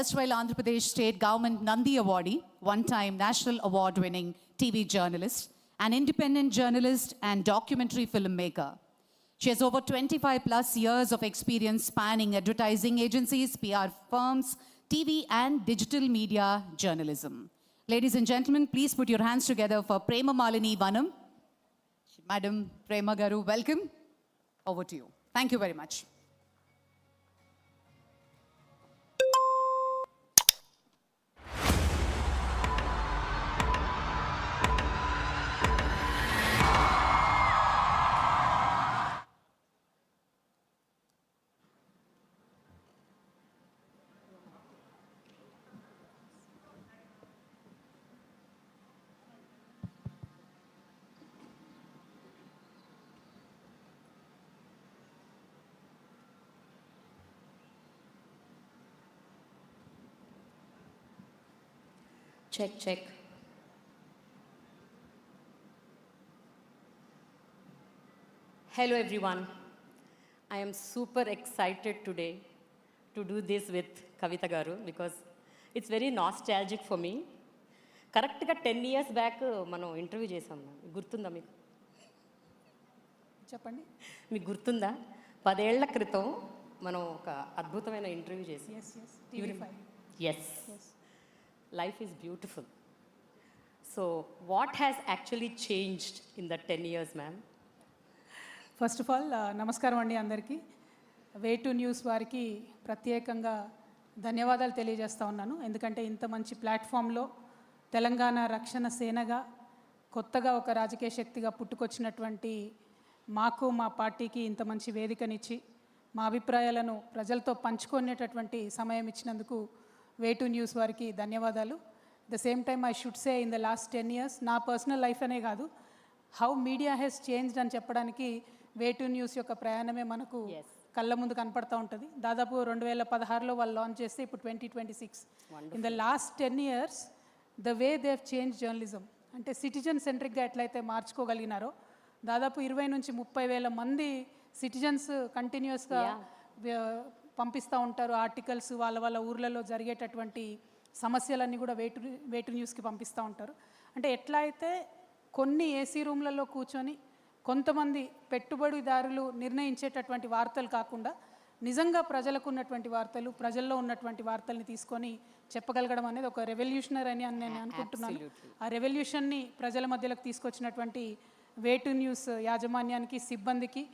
erstwhile Andhra Pradesh State Government Nandi Awardee, one-time National Award-winning TV journalist, an independent journalist and documentary filmmaker. She has over 25 plus years of experience spanning advertising agencies, PR firms, TV and digital media journalism. Ladies and gentlemen, please put your hands together for Prema Malini Vanam. Madam Prema Garu, welcome. Over to you. Thank you very much. Check, check. Hello everyone. I am super excited today to do this with Kavita Garu because it's very nostalgic for me. కరెక్ట్గా 10 years back మనం interview చేసాం. గుర్తుందా మీకు? చెప్పండి. మీకు గుర్తుందా? 10 ఏళ్ల క్రితం మనం ఒక అద్భుతమైన ఇంటర్వ్యూ చేసాం. Yes. Life is beautiful. So, what has actually changed in the 10 years, ma'am? First of all నమస్కారం అండి అందరికీ. వే టు న్యూస్ వారికి ప్రత్యేకంగా ధన్యవాదాలు తెలియజేస్తూ ఉన్నాను. ఎందుకంటే ఇంత మంచి ప్లాట్ఫామ్లో తెలంగాణ రక్షణ సేనగా కొత్తగా ఒక రాజకీయ శక్తిగా పుట్టుకొచ్చినటువంటి మాకు మా పార్టీకి ఇంత మంచి వేదికనిచ్చి మా అభిప్రాయాలను ప్రజలతో పంచుకునేటటువంటి సమయం ఇచ్చినందుకు వే టు న్యూస్ వారికి ధన్యవాదాలు. The same time I should say in the last 10 years నా పర్సనల్ లైఫ్ అనే కాదు, హౌ మీడియా హెస్ చేంజ్డ్ అని చెప్పడానికి వే టు న్యూస్ యొక్క ప్రయాణమే మనకు కళ్ళ ముందు కనపడుతూ ఉంటుంది. దాదాపు 2016లో వాళ్ళు లాంచ్ చేస్తే ఇప్పుడు 2026. In the last 10 years the way they have change journalism అంటే సిటిజన్ సెంట్రిక్గా ఎట్లయితే మార్చుకోగలిగినారో దాదాపు 20 నుంచి 30 వేల మంది సిటిజన్స్ కంటిన్యూస్గా పంపిస్తూ ఉంటారు ఆర్టికల్స్, వాళ్ళ ఊర్లలో జరిగేటటువంటి సమస్యలన్నీ కూడా వేటు న్యూస్కి పంపిస్తూ ఉంటారు. అంటే ఎట్లా అయితే కొన్ని ఏసీ రూమ్లలో కూర్చొని కొంతమంది పెట్టుబడిదారులు నిర్ణయించేటటువంటి వార్తలు కాకుండా నిజంగా ప్రజలకు ఉన్నటువంటి వార్తలు, ప్రజల్లో ఉన్నటువంటి వార్తల్ని తీసుకొని చెప్పగలగడం అనేది ఒక రెవల్యూషనరీ అని నేను అనుకుంటున్నాను. ఆ రెవల్యూషన్ని ప్రజల మధ్యలోకి తీసుకొచ్చినటువంటి వేటు న్యూస్ యాజమాన్యానికి, సిబ్బందికి,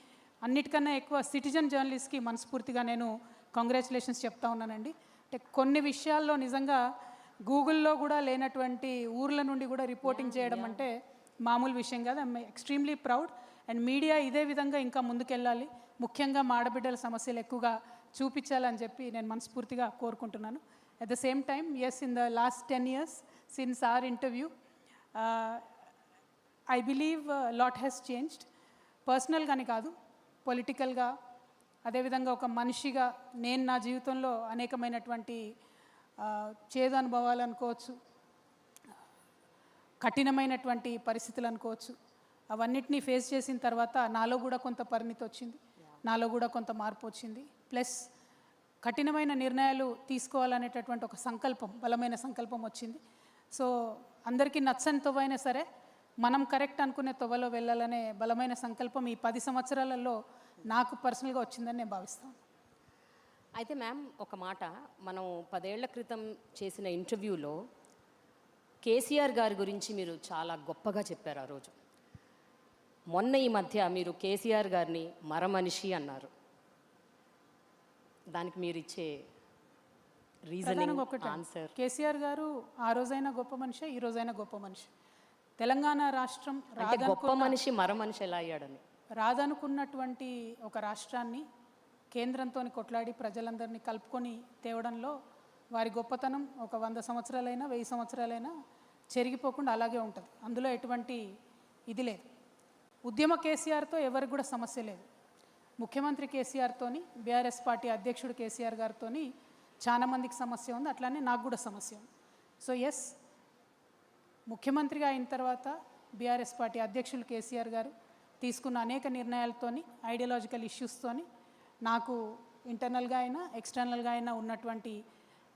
అన్నిటికన్నా ఎక్కువ సిటిజన్ జర్నలిస్ట్కి మనస్ఫూర్తిగా నేను కంగ్రాచులేషన్స్ చెప్తా ఉన్నానండి. అంటే కొన్ని విషయాల్లో నిజంగా గూగుల్లో కూడా లేనటువంటి ఊర్ల నుండి కూడా రిపోర్టింగ్ చేయడం అంటే మామూలు విషయం కాదు. I'm extremely proud. And media ఇదే విధంగా ఇంకా ముందుకెళ్ళాలి, ముఖ్యంగా మా ఆడబిడ్డల సమస్యలు ఎక్కువగా చూపించాలని చెప్పి నేను మనస్ఫూర్తిగా కోరుకుంటున్నాను. At the same time yes, in the last 10 years since our interview I believe lot has changed. పర్సనల్గానే కాదు, పొలిటికల్గా, అదేవిధంగా ఒక మనిషిగా నేను నా జీవితంలో అనేకమైనటువంటి చేదు అనుభవాలు అనుకోవచ్చు, కఠినమైనటువంటి పరిస్థితులు అనుకోవచ్చు, అవన్నిటినీ ఫేస్ చేసిన తర్వాత నాలో కూడా కొంత పరిణితి వచ్చింది, నాలో కూడా కొంత మార్పు వచ్చింది. ప్లస్ కఠినమైన నిర్ణయాలు తీసుకోవాలనేటటువంటి ఒక సంకల్పం, బలమైన సంకల్పం వచ్చింది. సో అందరికీ నచ్చని తొవ్వైనా సరే మనం కరెక్ట్ అనుకునే తొవ్వలో వెళ్ళాలనే బలమైన సంకల్పం ఈ 10 సంవత్సరాలలో నాకు పర్సనల్గా వచ్చిందని నేను భావిస్తాను. అయితే మ్యామ్ ఒక మాట, మనం 10 ఏళ్ల క్రితం చేసిన ఇంటర్వ్యూలో కేసీఆర్ గారి గురించి మీరు చాలా గొప్పగా చెప్పారు ఆ రోజు. మొన్న ఈ మధ్య మీరు కేసీఆర్ గారిని మరమనిషి అన్నారు. దానికి మీరు ఇచ్చే రీజనింగ్ ఆన్సర్? కేసీఆర్ గారు ఆ రోజైనా గొప్ప మనిషి, ఈ రోజైనా గొప్ప మనిషి. తెలంగాణ రాష్ట్రం గొప్ప మనిషి మరమనిషి ఎలా అయ్యాడని, రాదనుకున్నటువంటి ఒక రాష్ట్రాన్ని కేంద్రంతో కొట్లాడి ప్రజలందరినీ కలుపుకొని తేవడంలో వారి గొప్పతనం ఒక 100 సంవత్సరాలైనా 1000 సంవత్సరాలైనా చెరిగిపోకుండా అలాగే ఉంటుంది. అందులో ఎటువంటి ఇది లేదు. ఉద్యమ కేసీఆర్తో ఎవరికి కూడా సమస్య లేదు. ముఖ్యమంత్రి కేసీఆర్తోని, బీఆర్ఎస్ పార్టీ అధ్యక్షుడు కేసీఆర్ గారితోని చాలా మందికి సమస్య ఉంది, అట్లానే నాకు కూడా సమస్య ఉంది. సో ఎస్, ముఖ్యమంత్రిగా అయిన తర్వాత బీఆర్ఎస్ పార్టీ అధ్యక్షులు కేసీఆర్ గారు తీసుకున్న అనేక నిర్ణయాలతోని, ఐడియాలజికల్ ఇష్యూస్తోని నాకు ఇంటర్నల్గా అయినా ఎక్స్టర్నల్గా అయినా ఉన్నటువంటి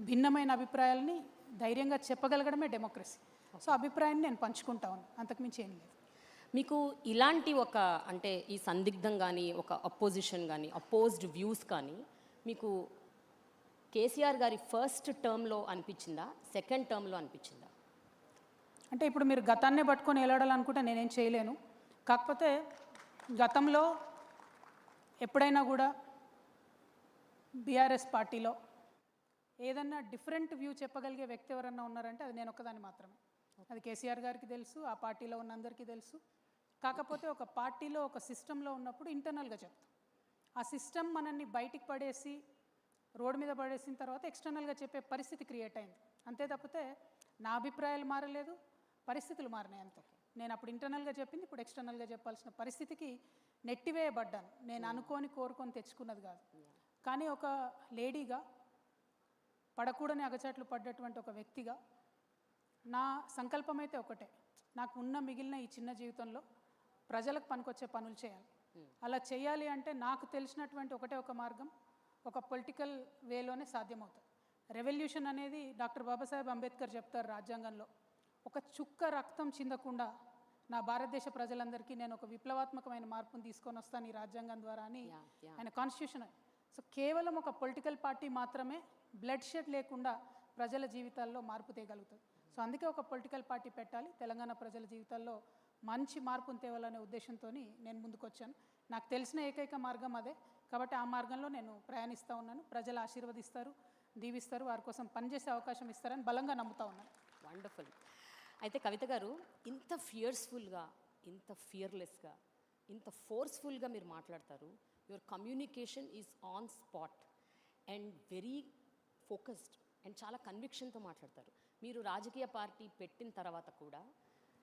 భిన్నమైన అభిప్రాయాలని ధైర్యంగా చెప్పగలగడమే డెమోక్రసీ. సో అభిప్రాయాన్ని నేను పంచుకుంటా ఉన్నాను, అంతకుమించి ఏం లేదు. మీకు ఇలాంటి ఒక అంటే ఈ సందిగ్ధం కానీ ఒక అపోజిషన్ కానీ అపోజ్డ్ వ్యూస్ కానీ మీకు కేసీఆర్ గారి ఫస్ట్ టర్మ్లో అనిపించిందా, సెకండ్ టర్మ్లో అనిపించిందా? అంటే ఇప్పుడు మీరు గతాన్నే పట్టుకొని వెళ్ళాడాలనుకుంటే నేనేం చేయలేను. కాకపోతే గతంలో ఎప్పుడైనా కూడా బీఆర్ఎస్ పార్టీలో ఏదన్నా డిఫరెంట్ వ్యూ చెప్పగలిగే వ్యక్తి ఎవరన్నా ఉన్నారంటే అది నేను ఒక్కదాన్ని మాత్రమే. అది కేసీఆర్ గారికి తెలుసు, ఆ పార్టీలో ఉన్న అందరికీ తెలుసు. కాకపోతే ఒక పార్టీలో ఒక సిస్టంలో ఉన్నప్పుడు ఇంటర్నల్గా చెప్తాం. ఆ సిస్టమ్ మనల్ని బయటికి పడేసి రోడ్డు మీద పడేసిన తర్వాత ఎక్స్టర్నల్గా చెప్పే పరిస్థితి క్రియేట్ అయింది. అంతే తప్పితే నా అభిప్రాయాలు మారలేదు, పరిస్థితులు మారినాయి అంతే. నేను అప్పుడు ఇంటర్నల్గా చెప్పింది ఇప్పుడు ఎక్స్టర్నల్గా చెప్పాల్సిన పరిస్థితికి నెట్టివేయబడ్డాను. నేను అనుకొని కోరుకొని తెచ్చుకున్నది కాదు. కానీ ఒక లేడీగా, పడకూడని అగచాట్లు పడ్డటువంటి ఒక వ్యక్తిగా నా సంకల్పం అయితే ఒకటే, నాకు ఉన్న మిగిలిన ఈ చిన్న జీవితంలో ప్రజలకు పనికొచ్చే పనులు చేయాలి. అలా చేయాలి అంటే నాకు తెలిసినటువంటి ఒకటే ఒక మార్గం, ఒక పొలిటికల్ వేలోనే సాధ్యమవుతుంది. రెవల్యూషన్ అనేది డాక్టర్ బాబాసాహెబ్ అంబేద్కర్ చెప్తారు రాజ్యాంగంలో, ఒక చుక్క రక్తం చిందకుండా నా భారతదేశ ప్రజలందరికీ నేను ఒక విప్లవాత్మకమైన మార్పును తీసుకొని వస్తాను ఈ రాజ్యాంగం ద్వారా అని ఆయన కాన్స్టిట్యూషన్. సో కేవలం ఒక పొలిటికల్ పార్టీ మాత్రమే బ్లడ్ షెడ్ లేకుండా ప్రజల జీవితాల్లో మార్పు తేగలుగుతుంది. సో అందుకే ఒక పొలిటికల్ పార్టీ పెట్టాలి, తెలంగాణ ప్రజల జీవితాల్లో మంచి మార్పును తేవాలనే ఉద్దేశంతో నేను ముందుకు వచ్చాను. నాకు తెలిసిన ఏకైక మార్గం అదే, కాబట్టి ఆ మార్గంలో నేను ప్రయాణిస్తూ ఉన్నాను. ప్రజలు ఆశీర్వదిస్తారు, దీవిస్తారు, వారి కోసం పనిచేసే అవకాశం ఇస్తారని బలంగా నమ్ముతా ఉన్నాను. వండర్ఫుల్. అయితే కవిత గారు, ఇంత ఫియర్స్ఫుల్గా, ఇంత ఫియర్లెస్గా, ఇంత ఫోర్స్ఫుల్గా మీరు మాట్లాడతారు. Your communication is on spot and very focused and చాలా కన్విక్షన్తో మాట్లాడతారు. మీరు రాజకీయ పార్టీ పెట్టిన తర్వాత కూడా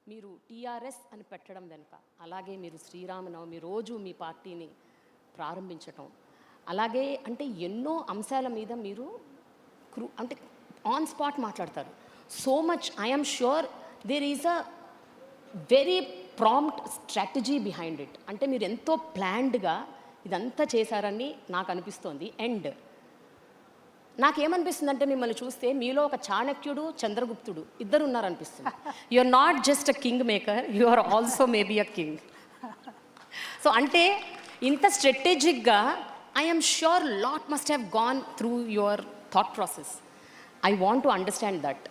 మీరు టీఆర్ఎస్ అని పెట్టడం వెనుక, అలాగే మీరు శ్రీరామనవమి రోజు మీ పార్టీని ప్రారంభించటం, అలాగే అంటే ఎన్నో అంశాల మీద మీరు అంటే ఆన్ స్పాట్ మాట్లాడతారు. So much I'm sure there is a very prompt strategy behind it. అంటే మీరు ఎంతో ప్లాన్డ్గా ఇదంతా చేశారని నాకు అనిపిస్తోంది. అండ్ నాకేమనిపిస్తుంది అంటే మిమ్మల్ని చూస్తే మీలో ఒక చాణక్యుడు, చంద్రగుప్తుడు ఇద్దరు ఉన్నారనిపిస్తుంది. You are not just a king maker, you are also maybe a king. So అంటే ఇంత స్ట్రాటజిక్గా I'm sure lot must have gone through your thought process. I want to understand that.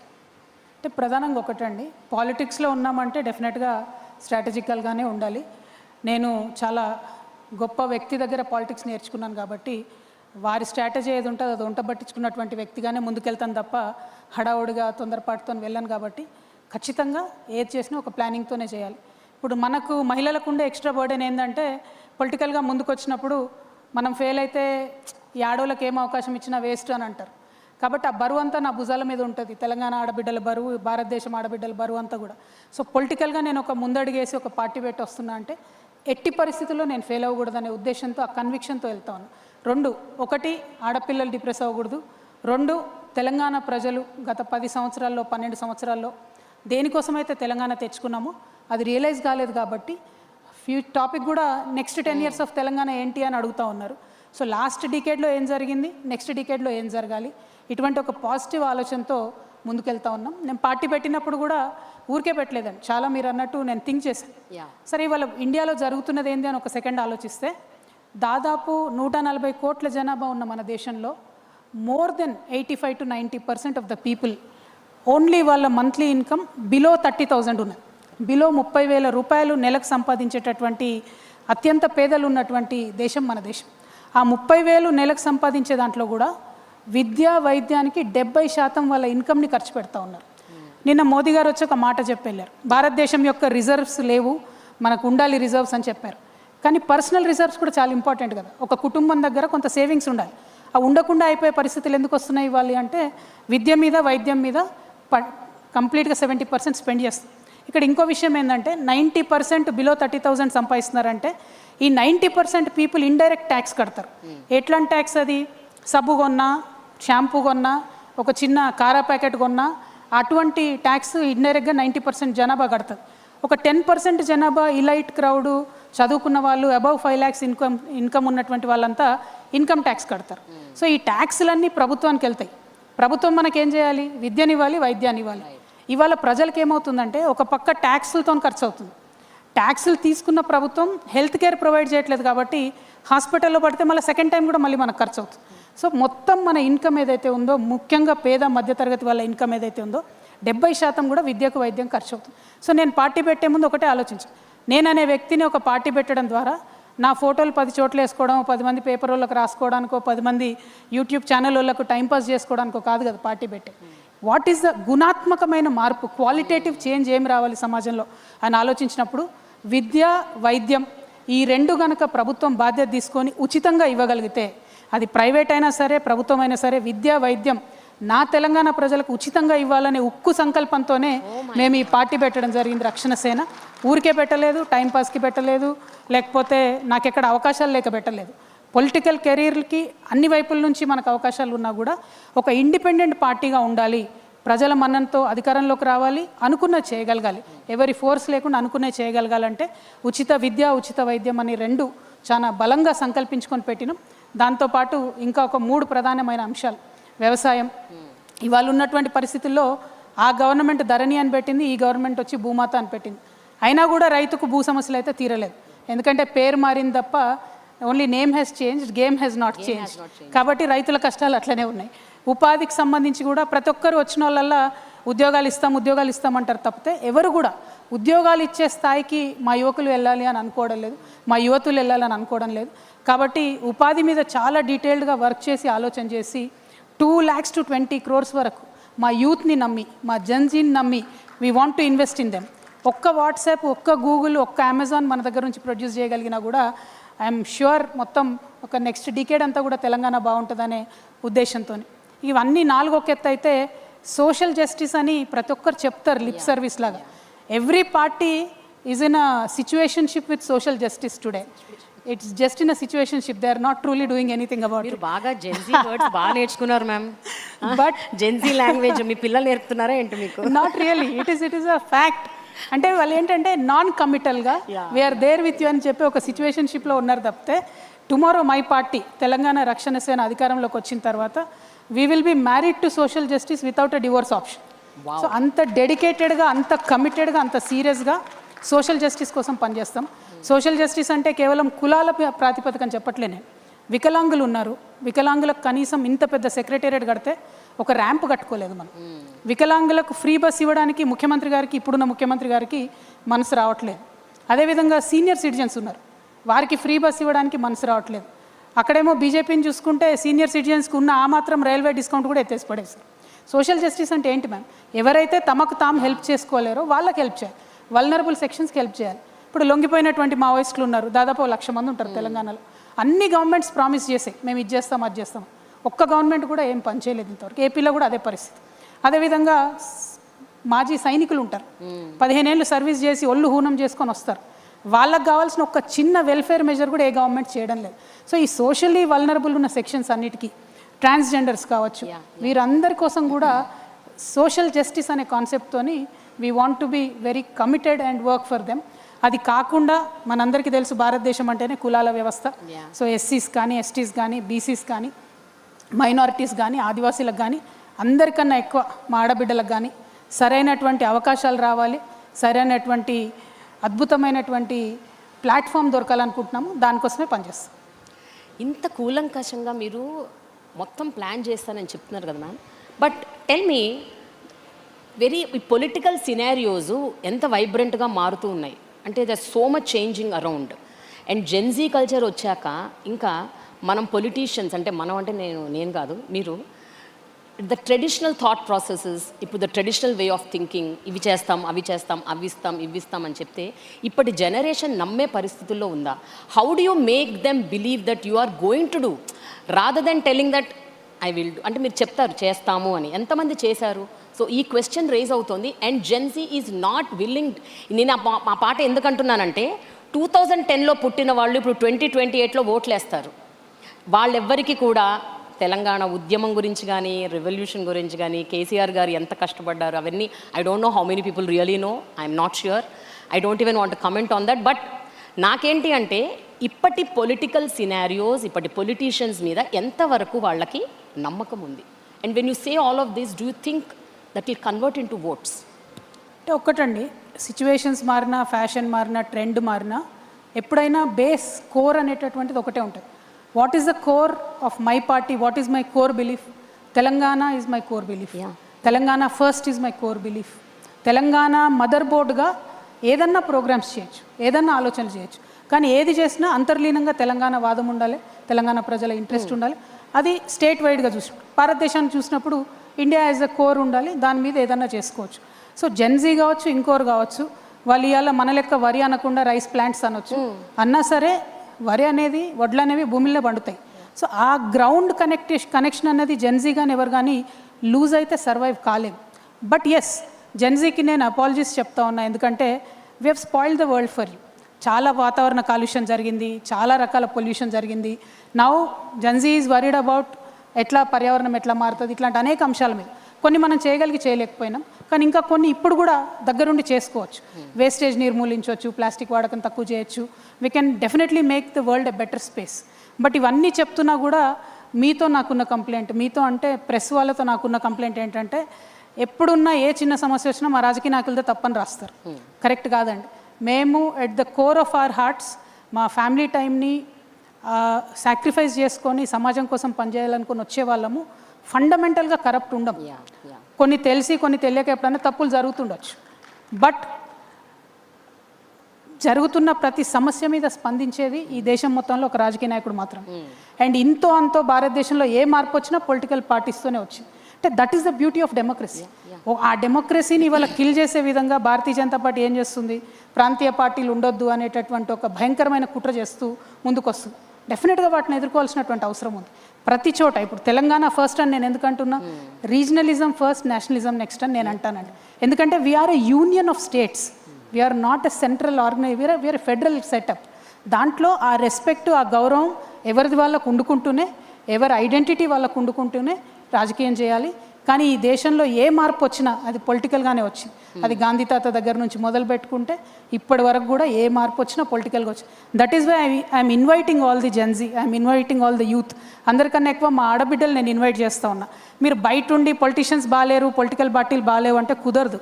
అంటే ప్రధానంగా ఒకటండి, పాలిటిక్స్లో ఉన్నామంటే డెఫినెట్గా స్ట్రాటజికల్గానే ఉండాలి. నేను చాలా గొప్ప వ్యక్తి దగ్గర పాలిటిక్స్ నేర్చుకున్నాను కాబట్టి వారి స్ట్రాటజీ ఏది ఉంటుందో అది వంట పట్టించుకున్నటువంటి వ్యక్తిగానే ముందుకెళ్తాను తప్ప హడావుడిగా తొందరపాటుతో వెళ్ళాను. కాబట్టి ఖచ్చితంగా ఏది చేసినా ఒక ప్లానింగ్తోనే చేయాలి. ఇప్పుడు మనకు మహిళలకు ఉండే ఎక్స్ట్రా బర్డెన్ ఏంటంటే పొలిటికల్గా ముందుకు వచ్చినప్పుడు మనం ఫెయిల్ అయితే ఈ ఆడవాళ్ళకి ఏం అవకాశం ఇచ్చినా వేస్ట్ అని అంటారు. కాబట్టి ఆ బరువు అంతా నా భుజాల మీద ఉంటుంది, తెలంగాణ ఆడబిడ్డల బరువు, భారతదేశం ఆడబిడ్డల బరువు అంతా కూడా. సో పొలిటికల్గా నేను ఒక ముందడుగేసి ఒక పార్టీ పెట్టి వస్తున్నా అంటే ఎట్టి పరిస్థితుల్లో నేను ఫెయిల్ అవ్వకూడదనే ఉద్దేశంతో, ఆ కన్విక్షన్తో వెళ్తాను. రెండు, ఒకటి ఆడపిల్లలు డిప్రెస్ అవ్వకూడదు. రెండు, తెలంగాణ ప్రజలు గత 10 సంవత్సరాల్లో 12 సంవత్సరాల్లో దేనికోసమైతే తెలంగాణ తెచ్చుకున్నామో అది రియలైజ్ కాలేదు. కాబట్టి టాపిక్ కూడా నెక్స్ట్ 10 years ఆఫ్ తెలంగాణ ఏంటి అని అడుగుతూ ఉన్నారు. సో లాస్ట్ డికేడ్లో ఏం జరిగింది, నెక్స్ట్ డికేడ్లో ఏం జరగాలి, ఇటువంటి ఒక పాజిటివ్ ఆలోచనతో ముందుకెళ్తా ఉన్నాం. నేను పార్టీ పెట్టినప్పుడు కూడా ఊరికే పెట్టలేదండి, చాలా మీరు అన్నట్టు నేను థింక్ చేశాను. సరే ఇవాళ ఇండియాలో జరుగుతున్నది ఏంటి అని ఒక సెకండ్ ఆలోచిస్తే, దాదాపు 140 కోట్ల జనాభా ఉన్న మన దేశంలో more than 85 to 90% of the people only వాళ్ళ మంత్లీ ఇన్కమ్ బిలో 30,000 ఉన్నది. బిలో 30,000 రూపాయలు నెలకు సంపాదించేటటువంటి అత్యంత పేదలు ఉన్నటువంటి దేశం మన దేశం. ఆ 30,000 నెలకు సంపాదించే దాంట్లో కూడా విద్యా వైద్యానికి 70% వాళ్ళ ఇన్కమ్ని ఖర్చు పెడతా ఉన్నారు. నిన్న మోదీ గారు వచ్చి ఒక మాట చెప్పెళ్ళారు, భారతదేశం యొక్క రిజర్వ్స్ లేవు, మనకు ఉండాలి రిజర్వ్స్ అని చెప్పారు. కానీ పర్సనల్ రిజర్వ్స్ కూడా చాలా ఇంపార్టెంట్ కదా. ఒక కుటుంబం దగ్గర కొంత సేవింగ్స్ ఉండాలి. ఆ ఉండకుండా అయిపోయే పరిస్థితులు ఎందుకు వస్తున్నాయి ఇవ్వాలి అంటే విద్య మీద, వైద్యం మీద కంప్లీట్గా 70% స్పెండ్ చేస్తాం. ఇక్కడ ఇంకో విషయం ఏంటంటే 90% బిలో 30,000 సంపాదిస్తున్నారంటే ఈ 90% పీపుల్ ఇండైరెక్ట్ ట్యాక్స్ కడతారు. ఎట్లాంటి ట్యాక్స్ అది? సబ్బు కొన్నా, షాంపూ కొన్నా, ఒక చిన్న కారా ప్యాకెట్ కొన్నా అటువంటి ట్యాక్స్ ఇండైరెక్ట్గా 90% జనాభా కడతారు. ఒక 10% జనాభా ఇలైట్ క్రౌడు, చదువుకున్న వాళ్ళు, అబవ్ 5 lakhs ఇన్కమ్ ఉన్నటువంటి వాళ్ళంతా ఇన్కమ్ ట్యాక్స్ కడతారు. సో ఈ ట్యాక్స్లన్నీ ప్రభుత్వానికి వెళ్తాయి. ప్రభుత్వం మనకేం చేయాలి? విద్యనివ్వాలి, వైద్యాన్ని ఇవ్వాలి. ఇవాళ ప్రజలకు ఏమవుతుందంటే ఒక పక్క ట్యాక్సులతో ఖర్చు అవుతుంది. ట్యాక్సులు తీసుకున్న ప్రభుత్వం హెల్త్ కేర్ ప్రొవైడ్ చేయట్లేదు కాబట్టి హాస్పిటల్లో పడితే మళ్ళీ సెకండ్ టైం కూడా మళ్ళీ మనకు ఖర్చు అవుతుంది. సో మొత్తం మన ఇన్కమ్ ఏదైతే ఉందో, ముఖ్యంగా పేద మధ్యతరగతి వాళ్ళ ఇన్కమ్ ఏదైతే ఉందో 70% కూడా విద్యకు వైద్యం ఖర్చు అవుతుంది. సో నేను పార్టీ పెట్టే ముందు ఒకటే ఆలోచించాను, నేననే వ్యక్తిని ఒక పార్టీ పెట్టడం ద్వారా నా ఫోటోలు 10 చోట్ల వేసుకోవడం, 10 మంది పేపర్ వాళ్ళకి రాసుకోవడానికో, 10 మంది యూట్యూబ్ ఛానల్ వాళ్ళకు టైంపాస్ చేసుకోవడానికో కాదు కదా పార్టీ పెట్టే. వాట్ ఈస్ ద గుణాత్మకమైన మార్పు, క్వాలిటేటివ్ చేంజ్ ఏం రావాలి సమాజంలో అని ఆలోచించినప్పుడు విద్య, వైద్యం ఈ రెండు గనక ప్రభుత్వం బాధ్యత తీసుకొని ఉచితంగా ఇవ్వగలిగితే, అది ప్రైవేట్ అయినా సరే ప్రభుత్వం అయినా సరే, విద్య వైద్యం నా తెలంగాణ ప్రజలకు ఉచితంగా ఇవ్వాలనే ఉక్కు సంకల్పంతోనే మేము ఈ పార్టీ పెట్టడం జరిగింది. రక్షణ సేన ఊరికే పెట్టలేదు, టైంపాస్కి పెట్టలేదు, లేకపోతే నాకెక్కడ అవకాశాలు లేక పెట్టలేదు. పొలిటికల్ కెరీర్కి అన్ని వైపుల నుంచి మనకు అవకాశాలు ఉన్నా కూడా ఒక ఇండిపెండెంట్ పార్టీగా ఉండాలి, ప్రజల మన్ననతో అధికారంలోకి రావాలి, అనుకున్న చేయగలగాలి, ఎవరి ఫోర్స్ లేకుండా అనుకునే చేయగలగాలంటే ఉచిత విద్య, ఉచిత వైద్యం అని రెండు చాలా బలంగా సంకల్పించుకొని పెట్టినాం. దాంతోపాటు ఇంకా ఒక 3 ప్రధానమైన అంశాలు. వ్యవసాయం, ఇవాళ ఉన్నటువంటి పరిస్థితుల్లో ఆ గవర్నమెంట్ ధరణి అని పెట్టింది, ఈ గవర్నమెంట్ వచ్చి భూమాత అని పెట్టింది. అయినా కూడా రైతుకు భూ సమస్యలు అయితే తీరలేదు. ఎందుకంటే పేరు మారింది తప్ప only name has changed, game has not change. కాబట్టి రైతుల కష్టాలు అట్లనే ఉన్నాయి. ఉపాధికి సంబంధించి కూడా ప్రతి ఒక్కరు వచ్చిన వాళ్ళల్లా ఉద్యోగాలు ఇస్తామంటారు తప్పితే ఎవరు కూడా ఉద్యోగాలు ఇచ్చే స్థాయికి మా యువకులు వెళ్ళాలి అని అనుకోవడం లేదు, మా యువతులు వెళ్ళాలని అనుకోవడం లేదు. కాబట్టి ఉపాధి మీద చాలా డీటెయిల్డ్గా వర్క్ చేసి ఆలోచన చేసి 2 lakhs to 20 crores వరకు మా యూత్ని నమ్మి, మా జన్జీని నమ్మి we want to invest in them. ఒక్క వాట్సాప్, ఒక్క గూగుల్, ఒక్క అమెజాన్ మన దగ్గర నుంచి ప్రొడ్యూస్ చేయగలిగినా కూడా ఐఎమ్ ష్యూర్ మొత్తం ఒక నెక్స్ట్ డికేడ్ అంతా కూడా తెలంగాణ బాగుంటుందనే ఉద్దేశంతో. ఇవన్నీ 4 ఒక ఎత్తు అయితే సోషల్ జస్టిస్ అని ప్రతి ఒక్కరు చెప్తారు లిప్ సర్వీస్ లాగా. Every party is in a situationship with social justice today. It's just in a situationship, they are not truly doing anything about it. మీరు బాగా జెన్జీ వర్డ్స్ బాగా నేర్చుకున్నారు మ్యామ్. బట్ జెన్జీ లాంగ్వేజ్ మీ పిల్లలు నేర్పుతున్నారా ఏంటి మీకు? Not really, it is a fact. అంటే వాళ్ళు ఏంటంటే నాన్ కమిటల్గా వీఆర్ దేర్ విత్ యూ అని చెప్పి ఒక సిచ్యువేషన్షిప్లో ఉన్నారు తప్పితే టుమారో మై పార్టీ తెలంగాణ రక్షణ సేన అధికారంలోకి వచ్చిన తర్వాత we will be married to social justice without a divorce option. So అంత డెడికేటెడ్గా, అంత కమిటెడ్గా, అంత సీరియస్గా సోషల్ జస్టిస్ కోసం పనిచేస్తాం. సోషల్ జస్టిస్ అంటే కేవలం కులాల ప్రాతిపదికని చెప్పట్లే నేను. వికలాంగులు ఉన్నారు, వికలాంగులకు కనీసం ఇంత పెద్ద సెక్రటేరియట్ కడితే ఒక ర్యాంప్ కట్టుకోలేదు మనం. వికలాంగులకు ఫ్రీ బస్ ఇవ్వడానికి ముఖ్యమంత్రి గారికి, ఇప్పుడున్న ముఖ్యమంత్రి గారికి మనసు రావట్లేదు. అదేవిధంగా సీనియర్ సిటిజన్స్ ఉన్నారు, వారికి ఫ్రీ బస్ ఇవ్వడానికి మనసు రావట్లేదు. అక్కడేమో బీజేపీని చూసుకుంటే సీనియర్ సిటిజన్స్కి ఉన్న ఆ మాత్రం రైల్వే డిస్కౌంట్ కూడా ఎత్తేసి పడేస్తారు. సోషల్ జస్టిస్ అంటే ఏంటి మ్యామ్? ఎవరైతే తమకు తాము హెల్ప్ చేసుకోలేరో వాళ్ళకి హెల్ప్ చేయాలి, వల్నరబుల్ సెక్షన్స్కి హెల్ప్ చేయాలి. ఇప్పుడు లొంగిపోయినటువంటి మావోయిస్టులు ఉన్నారు, దాదాపు 1,00,000 మంది ఉంటారు తెలంగాణలో. అన్ని గవర్నమెంట్స్ ప్రామిస్ చేసాయి మేము ఇది చేస్తాం అది చేస్తాం, ఒక్క గవర్నమెంట్ కూడా ఏం పని చేయలేదు ఇంతవరకు. ఏపీలో కూడా అదే పరిస్థితి. అదేవిధంగా మాజీ సైనికులు ఉంటారు, 15 ఏళ్ళు సర్వీస్ చేసి ఒళ్ళు హూనం చేసుకొని వస్తారు, వాళ్ళకు కావాల్సిన ఒక చిన్న వెల్ఫేర్ మెజర్ కూడా ఏ గవర్నమెంట్ చేయడం లేదు. సో ఈ సోషల్లీ వల్నరబుల్ ఉన్న సెక్షన్స్ అన్నిటికీ, ట్రాన్స్జెండర్స్ కావచ్చు, వీరందరి కోసం కూడా సోషల్ జస్టిస్ అనే కాన్సెప్ట్తోని we want to be very committed and work for them. అది కాకుండా మనందరికీ తెలుసు భారతదేశం అంటేనే కులాల వ్యవస్థ. సో ఎస్సీస్ కానీ, ఎస్టీస్ కానీ, బీసీస్ కానీ, మైనారిటీస్ కానీ, ఆదివాసీలకు కానీ అందరికన్నా ఎక్కువ మా ఆడబిడ్డలకు కానీ సరైనటువంటి అవకాశాలు రావాలి, సరైనటువంటి అద్భుతమైనటువంటి ప్లాట్ఫామ్ దొరకాలనుకుంటున్నాము. దానికోసమే పనిచేస్తాం. ఇంత కూలంకషంగా మీరు మొత్తం ప్లాన్ చేస్తానని చెప్తున్నారు కదా ma'am. But tell me, very political scenarios ఎంత వైబ్రెంట్గా మారుతూ ఉన్నాయి అంటే there so much changing around. And Gen Z culture వచ్చాక ఇంకా మనం పొలిటీషియన్స్ అంటే మనం అంటే నేను కాదు మీరు, ద ట్రెడిషనల్ థాట్ ప్రాసెసెస్, ఇప్పుడు the traditional way of thinking, ఇవి చేస్తాం అవి చేస్తాం అవి ఇస్తాం ఇవి ఇస్తాం అని చెప్తే ఇప్పటి జనరేషన్ నమ్మే పరిస్థితుల్లో ఉందా? How do you make them believe that you are going to do rather than telling that I will do? అంటే మీరు చెప్తారు చేస్తాము అని, ఎంతమంది చేశారు? సో ఈ క్వశ్చన్ రేజ్ అవుతుంది. And Gen Z is not willing. నేను ఆ పాట ఎందుకంటున్నానంటే 2010లో పుట్టిన వాళ్ళు ఇప్పుడు 2028లో ఓట్లు వేస్తారు. వాళ్ళెవ్వరికి కూడా తెలంగాణ ఉద్యమం గురించి కానీ, రెవల్యూషన్ గురించి కానీ, కేసీఆర్ గారు ఎంత కష్టపడ్డారు అవన్నీ I don't know how many people really know. I'm not sure, I don't even want comment on that. But నాకేంటి అంటే ఇప్పటి పొలిటికల్ సినారియోస్, ఇప్పటి పొలిటీషియన్స్ మీద ఎంతవరకు వాళ్ళకి నమ్మకం ఉంది? And when you say all of this, do you think that will convert into votes? అంటే ఒక్కటండి, సిచ్యువేషన్స్ మారినా, ఫ్యాషన్ మారినా, ట్రెండ్ మారినా, ఎప్పుడైనా బేస్ కోర్ అనేటటువంటిది ఒకటే ఉంటుంది. What is the core of my party, what is my core belief? Telangana is my core belief. Telangana first is my core belief. Telangana mother బోర్డ్గా ఏదన్నా ప్రోగ్రామ్స్ చేయొచ్చు, ఏదన్నా ఆలోచనలు చేయొచ్చు, కానీ ఏది చేసినా అంతర్లీనంగా తెలంగాణ వాదం ఉండాలి, తెలంగాణ ప్రజల ఇంట్రెస్ట్ ఉండాలి. అది స్టేట్ వైడ్గా చూసి, భారతదేశాన్ని చూసినప్పుడు ఇండియా యాజ్ అ కోర్ ఉండాలి, దాని మీద ఏదన్నా చేసుకోవచ్చు. సో జెన్జీ కావచ్చు, ఇంకోరు కావచ్చు, వాళ్ళు ఇవాళ మన లెక్క వరి అనకుండా రైస్ ప్లాంట్స్ అనొచ్చు, అన్నా సరే వరి అనేది, వడ్లు అనేవి భూమిలో పండుతాయి. సో ఆ గ్రౌండ్ కనెక్షన్ అనేది జెన్జీ కానీ ఎవరు కానీ లూజ్ అయితే సర్వైవ్ కాలేం. బట్ ఎస్, జెన్జీకి నేను అపాలజీస్ చెప్తా ఉన్నా, ఎందుకంటే we have spoiled the world for you. చాలా వాతావరణ కాలుష్యం జరిగింది, చాలా రకాల పొల్యూషన్ జరిగింది. Now Gen Z is worried about ఎట్లా పర్యావరణం ఎట్లా మారుతుంది, ఇట్లాంటి అనేక అంశాల మీద. కొన్ని మనం చేయలేకపోయినాం, కానీ ఇంకా కొన్ని ఇప్పుడు కూడా దగ్గరుండి చేసుకోవచ్చు. వేస్టేజ్ నిర్మూలించవచ్చు, ప్లాస్టిక్ వాడకం తక్కువ చేయొచ్చు. We can definitely make the world a better space. But ఇవన్నీ చెప్తున్నా కూడా మీతో నాకున్న కంప్లైంట్, మీతో అంటే ప్రెస్ వాళ్ళతో నాకున్న కంప్లైంట్ ఏంటంటే, ఎప్పుడున్నా ఏ చిన్న సమస్య వచ్చినా మా రాజకీయ నాయకులతో తప్పని రాస్తారు. కరెక్ట్ కాదండి. మేము at the core of our hearts మా ఫ్యామిలీ టైంని సాక్రిఫైస్ చేసుకొని సమాజం కోసం పనిచేయాలనుకుని వచ్చే వాళ్ళము. ఫండమెంటల్గా కరప్ట్ ఉండము. కొన్ని తెలిసి కొన్ని తెలియక ఎప్పుడైనా తప్పులు జరుగుతుండొచ్చు. బట్ జరుగుతున్న ప్రతి సమస్య మీద స్పందించేది ఈ దేశం మొత్తంలో ఒక రాజకీయ నాయకుడు మాత్రం. అండ్ ఇంతో అంతో భారతదేశంలో ఏ మార్పు వచ్చినా పొలిటికల్ పార్టీస్తోనే వచ్చింది. అంటే that is the beauty of democracy. ఆ డెమోక్రసీని ఇవాళ కిల్ చేసే విధంగా భారతీయ జనతా పార్టీ ఏం చేస్తుంది, ప్రాంతీయ పార్టీలు ఉండొద్దు అనేటటువంటి ఒక భయంకరమైన కుట్ర చేస్తూ ముందుకొస్తుంది. డెఫినెట్గా వాటిని ఎదుర్కోవాల్సినటువంటి అవసరం ఉంది ప్రతి చోట. ఇప్పుడు తెలంగాణ ఫస్ట్ అని నేను ఎందుకంటున్నా, రీజనలిజం ఫస్ట్, నేషనలిజం నెక్స్ట్ అని నేను అంటానండి. ఎందుకంటే we're a union of states, we're not a central organisation, we're federal setup. దాంట్లో ఆ రెస్పెక్ట్, ఆ గౌరవం ఎవరిది వాళ్ళకు ఉండుకుంటూనే, ఎవరి ఐడెంటిటీ వాళ్ళకు ఉండుకుంటూనే రాజకీయం చేయాలి. కానీ ఈ దేశంలో ఏ మార్పు వచ్చినా అది పొలిటికల్గానే వచ్చింది. అది గాంధీ తాత దగ్గర నుంచి మొదలు పెట్టుకుంటే ఇప్పటి వరకు కూడా ఏ మార్పు వచ్చినా పొలిటికల్గా వచ్చింది. That is why I'm inviting all the Gen Z, I'm inviting all the youth. అందరికన్నా ఎక్కువ మా ఆడబిడ్డలు నేను ఇన్వైట్ చేస్తూ ఉన్నా. మీరు బయట ఉండి పొలిటీషియన్స్ బాగాలేరు, పొలిటికల్ పార్టీలు బాగాలేవు అంటే కుదరదు.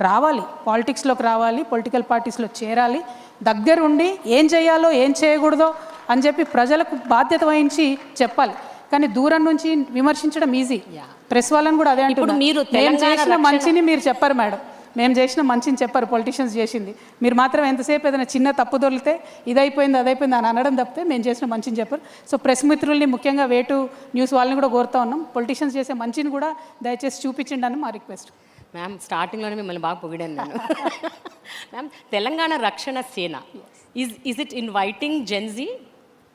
రావాలి, పాలిటిక్స్లోకి రావాలి, పొలిటికల్ పార్టీస్లో చేరాలి, దగ్గరుండి ఏం చేయాలో ఏం చేయకూడదో అని చెప్పి ప్రజలకు బాధ్యత వహించి చెప్పాలి. కానీ దూరం నుంచి విమర్శించడం ఈజీ. ప్రెస్ వాళ్ళని కూడా అదే అంటున్నారు, మేము చేసిన మంచిని మీరు చెప్పరు మేడం, మేము చేసిన మంచిని చెప్పరు, పొలిటీషియన్స్ చేసింది. మీరు మాత్రం ఎంతసేపు ఏదైనా చిన్న తప్పు దొరికితే ఇదైపోయింది అదైపోయింది అని అనడం తప్పితే మేము చేసిన మంచిని చెప్పరు. సో ప్రెస్ మిత్రుల్ని, ముఖ్యంగా వేటు న్యూస్ వాళ్ళని కూడా కోరుతా ఉన్నాం, పొలిటీషియన్స్ చేసే మంచిని కూడా దయచేసి చూపించండి అని మా రిక్వెస్ట్. మ్యామ్, స్టార్టింగ్లోనే మిమ్మల్ని బాగా పొగిడాను నేను. మ్యామ్, తెలంగాణ రక్షణ సేన is it inviting Gen Z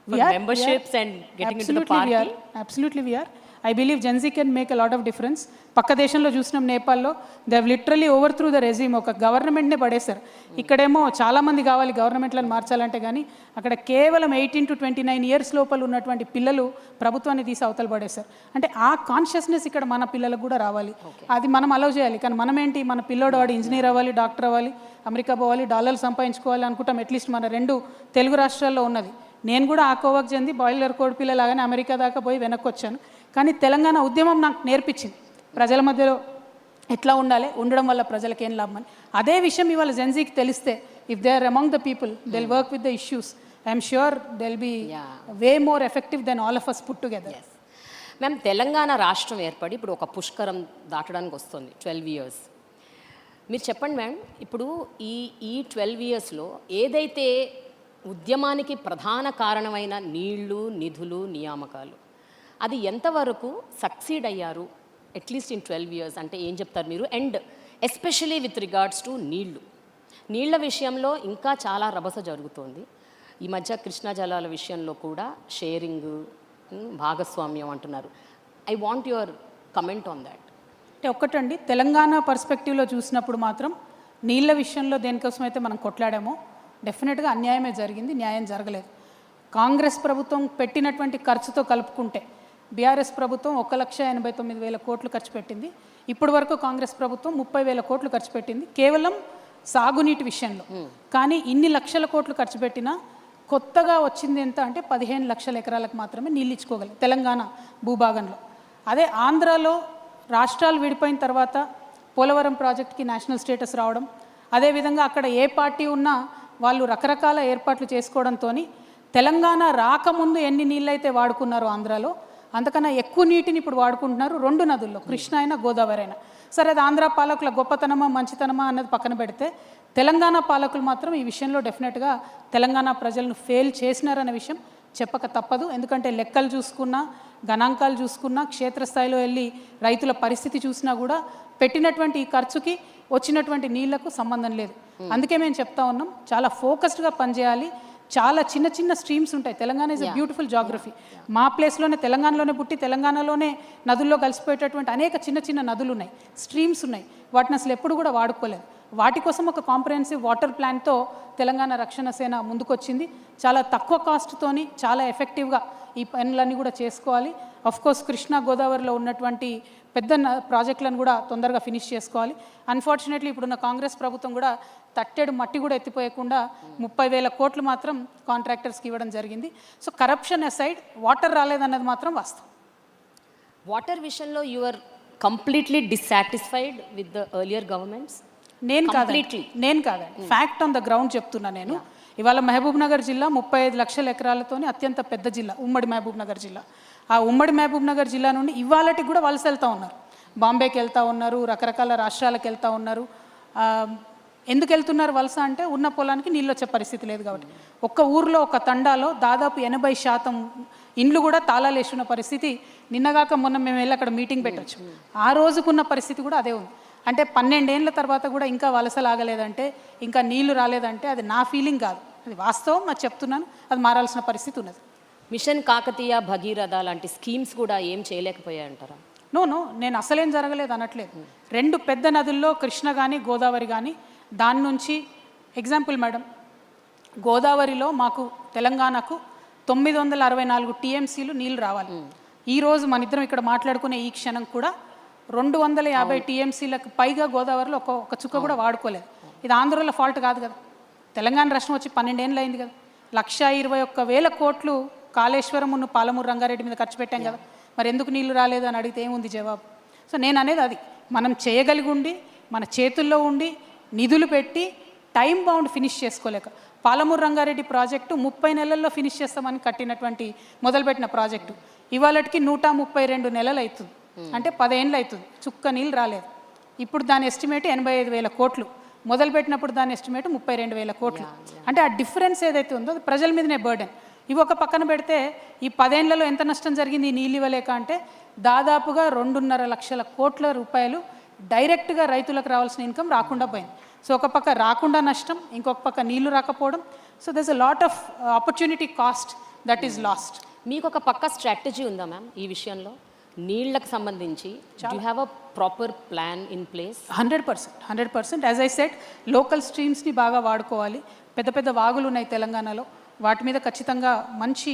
memberships and getting into the party? Absolutely we are. I believe Gen Z can make a lot of difference. పక్క దేశంలో చూసినాం, నేపాల్లో they have literally over through the resume, ఒక గవర్నమెంట్నే పడేశారు. ఇక్కడేమో చాలామంది కావాలి గవర్నమెంట్లను మార్చాలంటే, కానీ అక్కడ కేవలం 18 to 29 years లోపల ఉన్నటువంటి పిల్లలు ప్రభుత్వాన్ని తీసి అవతల పడేశారు. అంటే ఆ కాన్షియస్నెస్ ఇక్కడ మన పిల్లలకు కూడా రావాలి, అది మనం అలౌ చేయాలి. కానీ మనం ఏంటి, మన పిల్లోడు వాడు ఇంజనీర్ అవ్వాలి, డాక్టర్ అవ్వాలి, అమెరికా పోవాలి, డాలర్లు సంపాదించుకోవాలి అనుకుంటాం. అట్లీస్ట్ మన 2 తెలుగు రాష్ట్రాల్లో ఉన్నది. నేను కూడా ఆ కోవకు చెంది బాయిలర్ కోడి పిల్లలాగానే అమెరికా దాకా పోయి వెనక్కి వచ్చాను. కానీ తెలంగాణ ఉద్యమం నాకు నేర్పించింది ప్రజల మధ్యలో ఎట్లా ఉండాలి, ఉండడం వల్ల ప్రజలకు ఏం లాభం అని. అదే విషయం ఇవాళ జెన్జీకి తెలిస్తే, if they are among the people, they will work with the issues, I'm sure they will be way more effective than all of us put together. Ma'am, Telangana రాష్ట్రం ఏర్పడి ఇప్పుడు ఒక పుష్కరం దాటడానికి వస్తుంది, 12 years. మీరు చెప్పండి మ్యామ్, ఇప్పుడు ఈ 12 yearsలో ఏదైతే ఉద్యమానికి ప్రధాన కారణమైన నీళ్లు, నిధులు, నియామకాలు, అది ఎంతవరకు సక్సీడ్ అయ్యారు అట్లీస్ట్ ఇన్ 12 years అంటే ఏం చెప్తారు మీరు? And especially with regards to నీళ్ల విషయంలో ఇంకా చాలా రభస జరుగుతోంది. ఈ మధ్య కృష్ణా జలాల విషయంలో కూడా షేరింగ్, భాగస్వామ్యం అంటున్నారు. I want your comment on that. అంటే ఒక్కటండి, తెలంగాణ పర్స్పెక్టివ్లో చూసినప్పుడు మాత్రం నీళ్ళ విషయంలో దేనికోసం అయితే మనం కొట్లాడామో డెఫినెట్గా అన్యాయమే జరిగింది, న్యాయం జరగలేదు. కాంగ్రెస్ ప్రభుత్వం పెట్టినటువంటి ఖర్చుతో కలుపుకుంటే బీఆర్ఎస్ ప్రభుత్వం 1,89,000 కోట్లు ఖర్చు పెట్టింది. ఇప్పటి వరకు కాంగ్రెస్ ప్రభుత్వం 30,000 కోట్లు ఖర్చు పెట్టింది కేవలం సాగునీటి విషయంలో. కానీ ఇన్ని లక్షల కోట్లు ఖర్చు పెట్టినా కొత్తగా వచ్చింది ఎంత అంటే 15 లక్షల ఎకరాలకు మాత్రమే నీళ్ళు ఇచ్చుకోగలరు తెలంగాణ భూభాగంలో. అదే ఆంధ్రాలో రాష్ట్రాలు విడిపోయిన తర్వాత పోలవరం ప్రాజెక్ట్కి నేషనల్ స్టేటస్ రావడం, అదేవిధంగా అక్కడ ఏ పార్టీ ఉన్నా వాళ్ళు రకరకాల ఏర్పాట్లు చేసుకోవడంతో తెలంగాణ రాకముందు ఎన్ని నీళ్ళైతే వాడుకున్నారో ఆంధ్రాలో అంతకన్నా ఎక్కువ నీటిని ఇప్పుడు వాడుకుంటున్నారు 2 నదుల్లో, కృష్ణ అయినా గోదావరి అయినా. సరే, అది ఆంధ్ర పాలకుల గొప్పతనమా మంచితనమా అన్నది పక్కన పెడితే తెలంగాణ పాలకులు మాత్రం ఈ విషయంలో డెఫినెట్గా తెలంగాణ ప్రజలను ఫెయిల్ చేసినారనే విషయం చెప్పక తప్పదు. ఎందుకంటే లెక్కలు చూసుకున్నా, గణాంకాలు చూసుకున్నా, క్షేత్రస్థాయిలో వెళ్ళి రైతుల పరిస్థితి చూసినా కూడా పెట్టినటువంటి ఈ ఖర్చుకి వచ్చినటువంటి నీళ్లకు సంబంధం లేదు. అందుకే మేము చెప్తా ఉన్నాం, చాలా ఫోకస్డ్గా పనిచేయాలి. చాలా చిన్న చిన్న స్ట్రీమ్స్ ఉంటాయి. Telangana is a beautiful geography. మా ప్లేస్లోనే తెలంగాణలోనే పుట్టి తెలంగాణలోనే నదుల్లో కలిసిపోయేటటువంటి అనేక చిన్న చిన్న నదులు ఉన్నాయి, స్ట్రీమ్స్ ఉన్నాయి. వాటిని అసలు ఎప్పుడు కూడా వాడుకోలేదు. వాటి కోసం ఒక కాంప్రహెన్సివ్ వాటర్ ప్లాన్తో తెలంగాణ రక్షణ సేన ముందుకొచ్చింది. చాలా తక్కువ కాస్ట్తోని చాలా ఎఫెక్టివ్గా ఈ పనులన్నీ కూడా చేసుకోవాలి. కోర్స్ కృష్ణా గోదావరిలో ఉన్నటువంటి పెద్ద ప్రాజెక్టులను కూడా తొందరగా ఫినిష్ చేసుకోవాలి. అన్ఫార్చునేట్లీ ఇప్పుడున్న కాంగ్రెస్ ప్రభుత్వం కూడా తట్టెడు మట్టి కూడా ఎత్తిపోయకుండా 30,000 కోట్లు మాత్రం కాంట్రాక్టర్స్కి ఇవ్వడం జరిగింది. సో కరప్షన్ అసైడ్ వాటర్ రాలేదన్నది మాత్రం వాస్తవం. వాటర్ విషయంలో you are completely dissatisfied with the earlier governments? నేను కాదండి, ఫ్యాక్ట్ ఆన్ ద గ్రౌండ్ చెప్తున్నా నేను. ఇవాళ మహబూబ్ నగర్ జిల్లా 35 లక్షల ఎకరాలతోని అత్యంత పెద్ద జిల్లా ఉమ్మడి మహబూబ్ నగర్ జిల్లా. ఆ ఉమ్మడి మహబూబ్ నగర్ జిల్లా నుండి ఇవాళకి కూడా వలస వెళ్తూ ఉన్నారు, బాంబేకి వెళ్తూ ఉన్నారు, రకరకాల రాష్ట్రాలకు వెళ్తూ ఉన్నారు. ఎందుకు వెళ్తున్నారు వలస అంటే ఉన్న పొలానికి నీళ్ళు వచ్చే పరిస్థితి లేదు కాబట్టి. ఒక్క ఊర్లో ఒక తండాలో దాదాపు 80% ఇండ్లు కూడా తాళాలు వేసుకున్న పరిస్థితి. నిన్నగాక మొన్న మేము వెళ్ళి అక్కడ మీటింగ్ పెట్టచ్చు, ఆ రోజుకున్న పరిస్థితి కూడా అదే ఉంది. అంటే 12 ఏళ్ళ తర్వాత కూడా ఇంకా వలసలు ఆగలేదంటే, ఇంకా నీళ్లు రాలేదంటే అది నా ఫీలింగ్ కాదు, అది వాస్తవం. అది చెప్తున్నాను, అది మారాల్సిన పరిస్థితి ఉన్నది. మిషన్ కాకతీయ, భగీరథ లాంటి స్కీమ్స్ కూడా ఏం చేయలేకపోయాయంటారా? నో, నేను అసలేం జరగలేదు అనట్లేదు. 2 పెద్ద నదుల్లో కృష్ణ కానీ గోదావరి కానీ, దాని నుంచి ఎగ్జాంపుల్ మేడం, గోదావరిలో మాకు తెలంగాణకు 964 టీఎంసీలు నీళ్ళు రావాలి. ఈరోజు మన ఇద్దరం ఇక్కడ మాట్లాడుకునే ఈ క్షణం కూడా 250 టీఎంసీలకు పైగా గోదావరిలో ఒక చుక్క కూడా వాడుకోలేదు. ఇది ఆంధ్రలో ఫాల్ట్ కాదు కదా, తెలంగాణ రాష్ట్రం వచ్చి 12 ఏళ్ళు అయింది కదా. 121,000 కోట్లు కాళేశ్వరం పాలమూరు రంగారెడ్డి మీద ఖర్చు పెట్టాం కదా, మరి ఎందుకు నీళ్లు రాలేదు అని అడిగితే ఏముంది జవాబు? సో నేను అనేది అది, మనం చేయగలిగి ఉండి మన చేతుల్లో ఉండి నిధులు పెట్టి టైం బౌండ్ ఫినిష్ చేసుకోలేక, పాలమూరు రంగారెడ్డి ప్రాజెక్టు 30 నెలల్లో ఫినిష్ చేస్తామని కట్టినటువంటి మొదలుపెట్టిన ప్రాజెక్టు ఇవాళకి 132 నెలలు అవుతుంది, అంటే 10 ఏళ్ళు అవుతుంది, చుక్క నీళ్ళు రాలేదు. ఇప్పుడు దాని ఎస్టిమేట్ 85,000 కోట్లు, మొదలుపెట్టినప్పుడు దాని ఎస్టిమేట్ 32,000 కోట్లు. అంటే ఆ డిఫరెన్స్ ఏదైతే ఉందో అది ప్రజల మీదనే బర్డెన్. ఇవి ఒక పక్కన పెడితే ఈ 10 ఏళ్లలో ఎంత నష్టం జరిగింది ఈ నీళ్ళు ఇవ్వలేక అంటే, దాదాపుగా 2.5 లక్షల కోట్ల రూపాయలు డైరెక్ట్గా రైతులకు రావాల్సిన ఇన్కమ్ రాకుండా పోయింది. సో ఒక పక్క రాకుండా నష్టం, ఇంకొక పక్క నీళ్లు రాకపోవడం. So దర్స్ a lot of opportunity cost that is lost. మీకు ఒక పక్క స్ట్రాటజీ ఉందా మ్యామ్ ఈ విషయంలో? నీళ్లకు సంబంధించి you have a proper plan in place? 100%. As I said, local స్ట్రీమ్స్ని బాగా వాడుకోవాలి. పెద్ద పెద్ద వాగులు ఉన్నాయి తెలంగాణలో, వాటి మీద ఖచ్చితంగా మంచి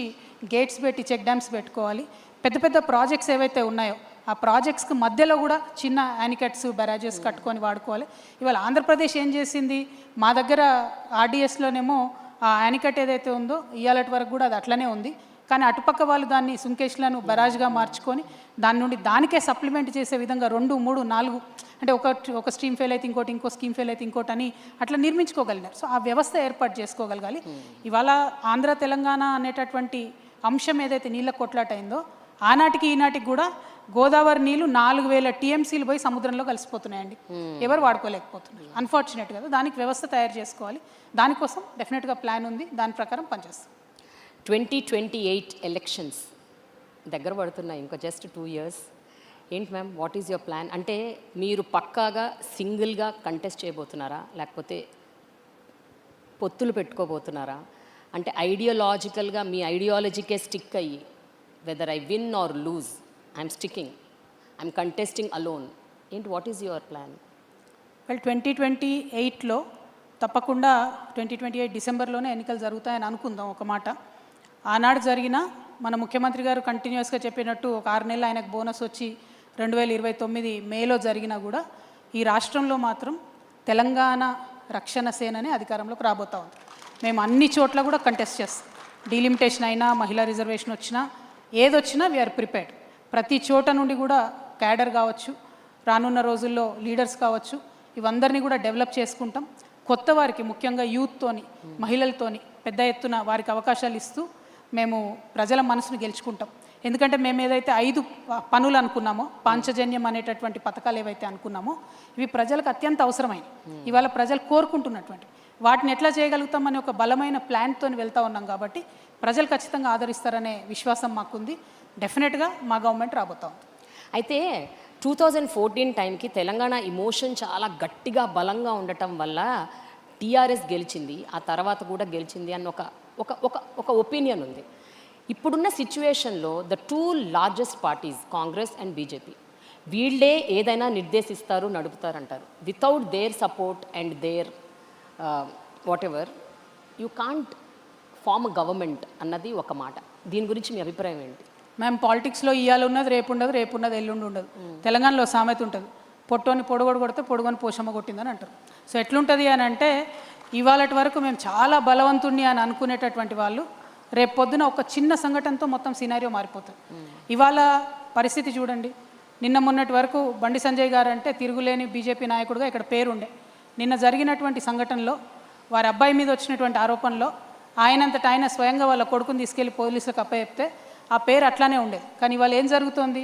గేట్స్ పెట్టి చెక్ డ్యామ్స్ పెట్టుకోవాలి. పెద్ద పెద్ద ప్రాజెక్ట్స్ ఏవైతే ఉన్నాయో ఆ ప్రాజెక్ట్స్కి మధ్యలో కూడా చిన్న యానికట్స్, బ్యారేజెస్ కట్టుకొని వాడుకోవాలి. ఇవాళ ఆంధ్రప్రదేశ్ ఏం చేసింది, మా దగ్గర ఆర్డీఎస్లోనేమో ఆ యానికట్ ఏదైతే ఉందో ఇవాళటి వరకు కూడా అది అట్లనే ఉంది. కానీ అటుపక్క వాళ్ళు దాన్ని సుంకేష్లను బరాజ్గా మార్చుకొని దాని నుండి దానికే సప్లిమెంట్ చేసే విధంగా 2, 3, 4 అంటే ఒక స్ట్రీమ్ ఫెయిల్ అయితే ఇంకోటి, ఇంకో స్కీమ్ ఫెయిల్ అయితే ఇంకోటి అని అట్లా నిర్మించుకోగలిగారు. సో ఆ వ్యవస్థ ఏర్పాటు చేసుకోగలగాలి. ఇవాళ ఆంధ్ర తెలంగాణ అనేటటువంటి అంశం ఏదైతే నీళ్ళ కొట్లాట అయిందో, ఆనాటికి ఈనాటికి కూడా గోదావరి నీళ్లు 4,000 టీఎంసీలు పోయి సముద్రంలో కలిసిపోతున్నాయండి. ఎవరు వాడుకోలేకపోతున్నారు అన్ఫార్చునేట్ కదా. దానికి వ్యవస్థ తయారు చేసుకోవాలి. దానికోసం డెఫినెట్గా ప్లాన్ ఉంది, దాని ప్రకారం పనిచేస్తాం. 2028 ఎలక్షన్స్ దగ్గర పడుతున్నాయి, ఇంకా జస్ట్ 2 years. ఏంటి ma'am, what is your plan? అంటే మీరు పక్కాగా సింగిల్గా కంటెస్ట్ చేయబోతున్నారా, లేకపోతే పొత్తులు పెట్టుకోబోతున్నారా? అంటే ఐడియాలజికల్గా మీ ఐడియాలజీకే స్టిక్ అయ్యి, whether I win or lose I'm sticking, I'm contesting alone, ఏంటి, what is your plan? Well, 2028లో తప్పకుండా 2028 డిసెంబర్లోనే ఎన్నికలు జరుగుతాయని అనుకుందాం ఒక మాట. ఆనాడు జరిగిన మన ముఖ్యమంత్రి గారు కంటిన్యూస్గా చెప్పినట్టు ఒక 6 నెలలు ఆయనకు బోనస్ వచ్చి 2029 మేలో జరిగినా కూడా ఈ రాష్ట్రంలో మాత్రం తెలంగాణ రక్షణ సేననే అధికారంలోకి రాబోతా ఉంది. మేము అన్ని చోట్ల కూడా కంటెస్ట్ చేస్తాం. డీలిమిటేషన్ అయినా, మహిళా రిజర్వేషన్ వచ్చినా, ఏదొచ్చినా వీఆర్ ప్రిపేర్డ్. ప్రతి చోట నుండి కూడా క్యాడర్ కావచ్చు, రానున్న రోజుల్లో లీడర్స్ కావచ్చు, ఇవందరినీ కూడా డెవలప్ చేసుకుంటాం. కొత్త వారికి ముఖ్యంగా యూత్తోని, మహిళలతోని పెద్ద ఎత్తున వారికి అవకాశాలు ఇస్తూ మేము ప్రజల మనసును గెలుచుకుంటాం. ఎందుకంటే మేము ఏదైతే 5 పనులు అనుకున్నామో, పాంచజన్యం అనేటటువంటి పథకాలు ఏవైతే అనుకున్నామో ఇవి ప్రజలకు అత్యంత అవసరమైనవి, ఇవాళ ప్రజలు కోరుకుంటున్నటువంటి వాటిని ఎట్లా చేయగలుగుతామని ఒక బలమైన ప్లాన్తో వెళ్తూ ఉన్నాం. కాబట్టి ప్రజలు ఖచ్చితంగా ఆదరిస్తారనే విశ్వాసం మాకుంది. డెఫినెట్గా మా గవర్నమెంట్ రాబోతా ఉంది. అయితే 2014 టైంకి తెలంగాణ ఇమోషన్ చాలా గట్టిగా బలంగా ఉండటం వల్ల టీఆర్ఎస్ గెలిచింది, ఆ తర్వాత కూడా గెలిచింది అన్న ఒక ఒపీనియన్ ఉంది. ఇప్పుడున్న సిచ్యువేషన్లో the 2 largest parties Congress and BJP వీళ్ళే ఏదైనా నిర్దేశిస్తారు, నడుపుతారంటారు. Without their support and their whatever you can't form government అన్నది ఒక మాట. దీని గురించి మీ అభిప్రాయం ఏంటి? మేము పాలిటిక్స్లో ఇవాళ ఉన్నది రేపు ఉండదు, రేపు ఉన్నది ఎల్లుండి ఉండదు. తెలంగాణలో సామెత ఉంటుంది, పొట్టోని పొడగొడు కొడితే పొడుగొని పోషమ్మ కొట్టిందని అంటారు. సో ఎట్లుంటుంది అని అంటే ఇవాళటి వరకు మేము చాలా బలవంతుణ్ణి అని అనుకునేటటువంటి వాళ్ళు రేపు పొద్దున ఒక చిన్న సంఘటనతో మొత్తం సినారియో మారిపోతుంది. ఇవాళ పరిస్థితి చూడండి, నిన్న మొన్నటి వరకు బండి సంజయ్ గారు అంటే తిరుగులేని బీజేపీ నాయకుడిగా ఇక్కడ పేరుండే. నిన్న జరిగినటువంటి సంఘటనలో వారి అబ్బాయి మీద వచ్చినటువంటి ఆరోపణలో ఆయనంతటా ఆయన స్వయంగా వాళ్ళ కొడుకుని తీసుకెళ్లి పోలీసులకు అప్పచెప్తే ఆ పేరు అట్లానే ఉండేది. కానీ ఇవాళ ఏం జరుగుతోంది,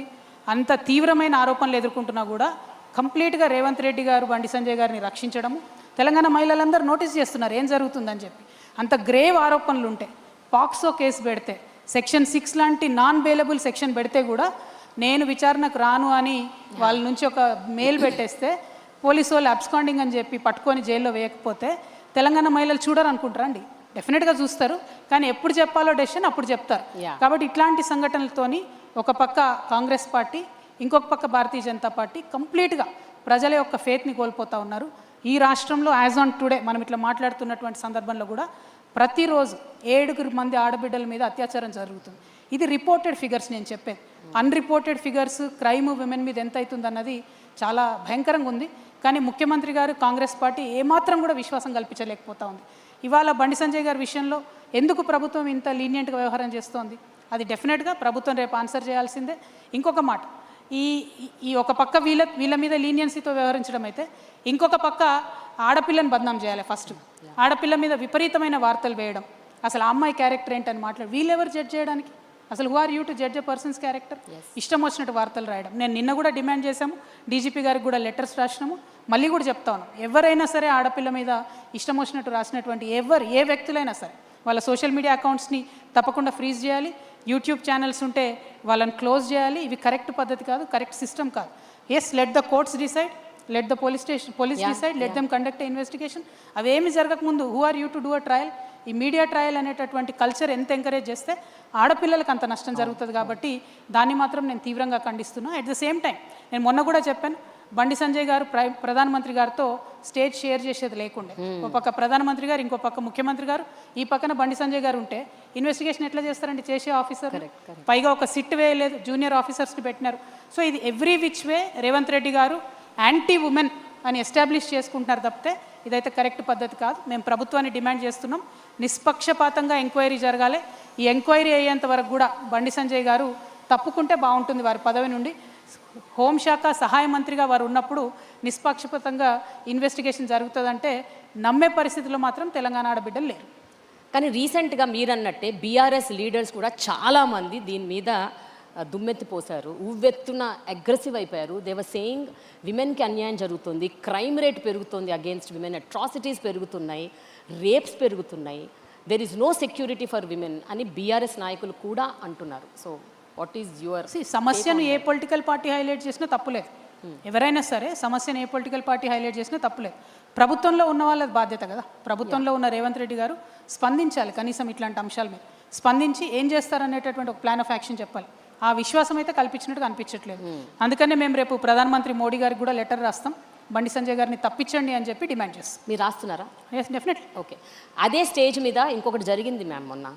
అంత తీవ్రమైన ఆరోపణలు ఎదుర్కొంటున్నా కూడా కంప్లీట్గా రేవంత్ రెడ్డి గారు బండి సంజయ్ గారిని రక్షించడము, తెలంగాణ మహిళలందరూ నోటీస్ చేస్తున్నారు ఏం జరుగుతుందని చెప్పి. అంత గ్రేవ్ ఆరోపణలు ఉంటే పాక్సో కేసు పెడితే, సెక్షన్ 6 లాంటి నాన్ బెయిలబుల్ సెక్షన్ పెడితే కూడా నేను విచారణకు రాను అని వాళ్ళ నుంచి ఒక మెయిల్ పెట్టేస్తే పోలీసు వాళ్ళు అబ్స్కాండింగ్ అని చెప్పి పట్టుకొని జైల్లో వేయకపోతే తెలంగాణ మహిళలు చూడరు అనుకుంటారా అండి? డెఫినెట్గా చూస్తారు, కానీ ఎప్పుడు చెప్పాలో డెసిషన్ అప్పుడు చెప్తారు. కాబట్టి ఇట్లాంటి సంఘటనలతోని ఒక పక్క కాంగ్రెస్ పార్టీ, ఇంకొక పక్క భారతీయ జనతా పార్టీ కంప్లీట్గా ప్రజల యొక్క ఫేత్ని కోల్పోతూ ఉన్నారు. ఈ రాష్ట్రంలో యాజ్ ఆన్ టుడే మనం ఇట్లా మాట్లాడుతున్నటువంటి సందర్భంలో కూడా ప్రతిరోజు 7 మంది ఆడబిడ్డల మీద అత్యాచారం జరుగుతుంది. ఇది రిపోర్టెడ్ ఫిగర్స్ నేను చెప్పేది. అన్రిపోర్టెడ్ ఫిగర్స్ క్రైమ్ విమెన్ మీద ఎంత అవుతుంది అన్నది చాలా భయంకరంగా ఉంది. కానీ ముఖ్యమంత్రి గారు, కాంగ్రెస్ పార్టీ ఏమాత్రం కూడా విశ్వాసం కల్పించలేకపోతా ఉంది. ఇవాళ బండి సంజయ్ గారి విషయంలో ఎందుకు ప్రభుత్వం ఇంత లీనియంట్గా వ్యవహారం చేస్తోంది, అది డెఫినెట్గా ప్రభుత్వం రేపు ఆన్సర్ చేయాల్సిందే. ఇంకొక మాట, ఈ ఒక పక్క వీళ్ళ మీద లీనియన్సీతో వ్యవహరించడం అయితే, ఇంకొక పక్క ఆడపిల్లని బదనాం చేయాలి. ఫస్ట్ ఆడపిల్ల మీద విపరీతమైన వార్తలు వేయడం, అసలు ఆ అమ్మాయి క్యారెక్టర్ ఏంటని మాట్లాడు, వీళ్ళెవరు జడ్జ్ చేయడానికి? అసలు who are you to judge a person's character? ఇష్టం వచ్చినట్టు వార్తలు రాయడం. నేను నిన్న కూడా డిమాండ్ చేశాము, డీజీపీ గారికి కూడా లెటర్స్ రాసినాము, మళ్ళీ కూడా చెప్తాను, ఎవరైనా సరే ఆడపిల్ల మీద ఇష్టం వచ్చినట్టు రాసినటువంటి ఏ వ్యక్తులైనా సరే వాళ్ళ సోషల్ మీడియా అకౌంట్స్ని తప్పకుండా ఫ్రీజ్ చేయాలి. యూట్యూబ్ ఛానల్స్ ఉంటే వాళ్ళని క్లోజ్ చేయాలి. ఇవి కరెక్ట్ పద్ధతి కాదు, కరెక్ట్ సిస్టమ్ కాదు. Yes, let the courts decide, let the police decide, let them conduct investigation. అవేమి జరగకముందు who are you to do a trial? ఈ మీడియా ట్రయల్ అనేటటువంటి కల్చర్ ఎంత ఎంకరేజ్ చేస్తే ఆడపిల్లలకు అంత నష్టం జరుగుతుంది. కాబట్టి దాన్ని మాత్రం నేను తీవ్రంగా ఖండిస్తున్నాను. అట్ ద సేమ్ టైం నేను మొన్న కూడా చెప్పాను, బండి సంజయ్ గారు ప్రధానమంత్రి గారితో స్టేజ్ షేర్ చేసేది లేకుండే. ఒక పక్క ప్రధానమంత్రి గారు, ఇంకో పక్క ముఖ్యమంత్రి గారు, ఈ పక్కన బండి సంజయ్ గారు ఉంటే ఇన్వెస్టిగేషన్ ఎట్లా చేస్తారండి చేసే ఆఫీసర్? పైగా ఒక సిట్ వేయలేదు, జూనియర్ ఆఫీసర్స్ని పెట్టినారు. సో ఇది every which way Revanth Reddy గారు యాంటీ ఉమెన్ అని ఎస్టాబ్లిష్ చేసుకుంటున్నారు తప్పితే ఇదైతే కరెక్ట్ పద్ధతి కాదు. మేము ప్రభుత్వాన్ని డిమాండ్ చేస్తున్నాం, నిష్పక్షపాతంగా ఎంక్వైరీ జరగాలి. ఈ ఎంక్వైరీ అయ్యేంత వరకు కూడా బండి సంజయ్ గారు తప్పుకుంటే బాగుంటుంది వారి పదవి నుండి. హోంశాఖ సహాయ మంత్రిగా వారు ఉన్నప్పుడు నిష్పక్షపాతంగా ఇన్వెస్టిగేషన్ జరుగుతుందంటే నమ్మే పరిస్థితిలో మాత్రం తెలంగాణ ఆడబిడ్డలు లేరు. కానీ రీసెంట్గా మీరన్నట్టే బీఆర్ఎస్ లీడర్స్ కూడా చాలామంది దీని మీద దుమ్మెత్తిపోశారు, ఉవ్వెత్తున అగ్రెసివ్ అయిపోయారు. దే వర్ సేయింగ్ విమెన్కి అన్యాయం జరుగుతుంది, క్రైమ్ రేట్ పెరుగుతుంది అగేన్స్ట్ విమెన్, అట్రాసిటీస్ పెరుగుతున్నాయి, రేప్స్ పెరుగుతున్నాయి, there is no security for women అని బీఆర్ఎస్ నాయకులు కూడా అంటున్నారు. So what is your? సమస్యను ఏ పొలిటికల్ పార్టీ హైలైట్ చేసినా తప్పులేదు. ఎవరైనా సరే సమస్యను ఏ పొలిటికల్ పార్టీ హైలైట్ చేసినా తప్పులేదు. ప్రభుత్వంలో ఉన్న వాళ్ళ బాధ్యత కదా. ప్రభుత్వంలో ఉన్న రేవంత్ రెడ్డి గారు స్పందించాలి, కనీసం ఇట్లాంటి అంశాల మీద స్పందించి ఏం చేస్తారనేటటువంటి ఒక ప్లాన్ ఆఫ్ యాక్షన్ చెప్పాలి. ఆ విశ్వాసం అయితే కల్పించినట్టుగా అనిపించట్లేదు. అందుకనే మేము రేపు ప్రధానమంత్రి మోడీ గారికి కూడా లెటర్ రాస్తాం, బండి సంజయ్ గారిని తప్పించండి అని చెప్పి డిమాండ్ చేస్తాం. మీరు రాస్తున్నారా? Yes, definitely. ఓకే. అదే స్టేజ్ మీద ఇంకొకటి జరిగింది మ్యామ్. మొన్న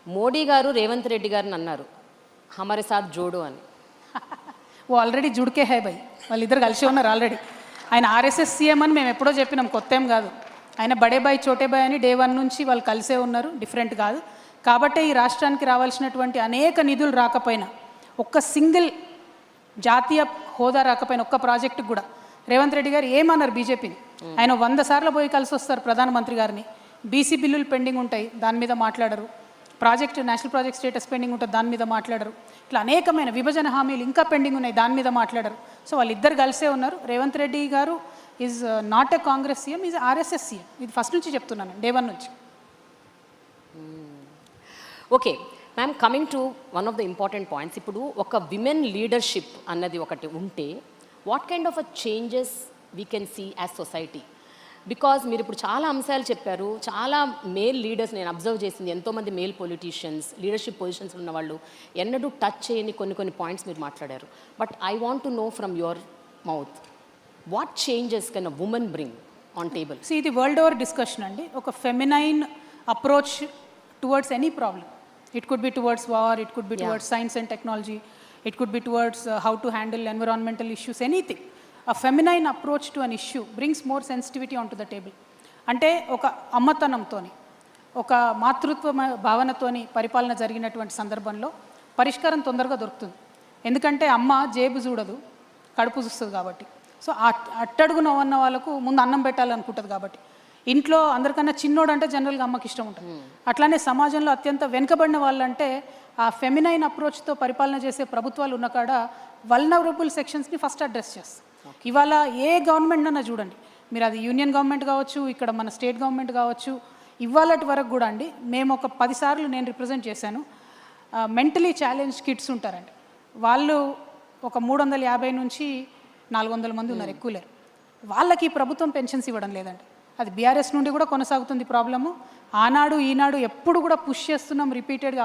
మోడీ గారు రేవంత్ రెడ్డి గారిని అన్నారు హమారే సాత్ జోడో అని. ఓ ఆల్రెడీ జుడికే హై బై, వాళ్ళిద్దరు కలిసి ఉన్నారు ఆల్రెడీ. ఆయన ఆర్ఎస్ఎస్ సీఎం అని మేము ఎప్పుడో చెప్పినాం, కొత్త ఏం కాదు. ఆయన బడే బాయ్ చోటే బాయ్ అని డే 1 నుంచి వాళ్ళు కలిసే ఉన్నారు, డిఫరెంట్ కాదు. కాబట్టే ఈ రాష్ట్రానికి రావాల్సినటువంటి అనేక నిధులు రాకపోయినా ఒక్క సింగిల్ జాతీయ హోదా రాకపోయిన ఒక్క ప్రాజెక్టుకు కూడా రేవంత్ రెడ్డి గారు ఏమన్నారు బీజేపీని? ఆయన 100 సార్లు పోయి కలిసి వస్తారు ప్రధానమంత్రి గారిని. బీసీ బిల్లులు పెండింగ్ ఉంటాయి, దాని మీద మాట్లాడరు. నేషనల్ ప్రాజెక్ట్ స్టేటస్ పెండింగ్ ఉంటుంది, దాని మీద మాట్లాడరు. ఇట్లా అనేకమైన విభజన హామీలు ఇంకా పెండింగ్ ఉన్నాయి, దాని మీద మాట్లాడరు. సో వాళ్ళిద్దరు కలిసే ఉన్నారు. రేవంత్ రెడ్డి గారు is not a Congress CM, is RSS CM. ఇది ఫస్ట్ నుంచి చెప్తున్నాను, డే 1 నుంచి. Okay ma'am, coming to one of the important points, ఇప్పుడు ఒక విమెన్ లీడర్షిప్ అన్నది ఒకటి ఉంటే what kind of a changes we can see as society? Because మీరు ఇప్పుడు చాలా అంశాలు చెప్పారు, చాలా మేల్ లీడర్స్ నేను అబ్జర్వ్ చేసింది, ఎంతోమంది మేల్ పొలిటీషియన్స్ లీడర్షిప్ పొజిషన్స్ ఉన్న వాళ్ళు ఎన్నడూ టచ్ చేయని కొన్ని పాయింట్స్ మీరు మాట్లాడారు. But I want to know from your mouth what changes can a women bring on table? So ఇది వరల్డ్ ఓవర్ డిస్కషన్ అండి. ఒక feminine approach towards any problem. It could be towards war, it could be towards science and technology, it could be towards how to handle environmental issues, anything. A feminine approach to an issue brings more sensitivity onto the table. అంటే ఒక అమ్మతనంతోని, ఒక మాతృత్వ భావనతోని పరిపాలన జరిగినటువంటి సందర్భంలో పరిష్కారం తొందరగా దొరుకుతుంది. ఎందుకంటే అమ్మ జేబు చూడదు, కడుపు చూస్తుంది కాబట్టి. సో అట్టడుగున ఉన్న వాళ్ళకు ముందు అన్నం పెట్టాలనుకుంటుంది కాబట్టి. ఇంట్లో అందరికన్నా చిన్నోడు అంటే జనరల్గా అమ్మకి ఇష్టం ఉంటుంది. అట్లానే సమాజంలో అత్యంత వెనుకబడిన వాళ్ళంటే ఆ ఫెమినైన్ అప్రోచ్తో పరిపాలన చేసే ప్రభుత్వాలు ఉన్న కాడ వల్నరబుల్ సెక్షన్స్ని ఫస్ట్ అడ్రస్ చేస్తాం. ఇవాళ ఏ గవర్నమెంట్ అన్నా చూడండి, మీరు అది యూనియన్ గవర్నమెంట్ కావచ్చు, ఇక్కడ మన స్టేట్ గవర్నమెంట్ కావచ్చు, ఇవాళటి వరకు కూడా అండి, మేము ఒక 10 సార్లు నేను రిప్రజెంట్ చేశాను. మెంటలీ ఛాలెంజ్ కిడ్స్ ఉంటారండి, వాళ్ళు ఒక 350 నుంచి 400 మంది ఉన్నారు, ఎక్కువ లేరు. వాళ్ళకి ప్రభుత్వం పెన్షన్స్ ఇవ్వడం లేదండి. అది బీఆర్ఎస్ నుండి కూడా కొనసాగుతుంది ప్రాబ్లము. ఆనాడు ఈనాడు ఎప్పుడు కూడా పుష్ చేస్తున్నాం, రిపీటెడ్గా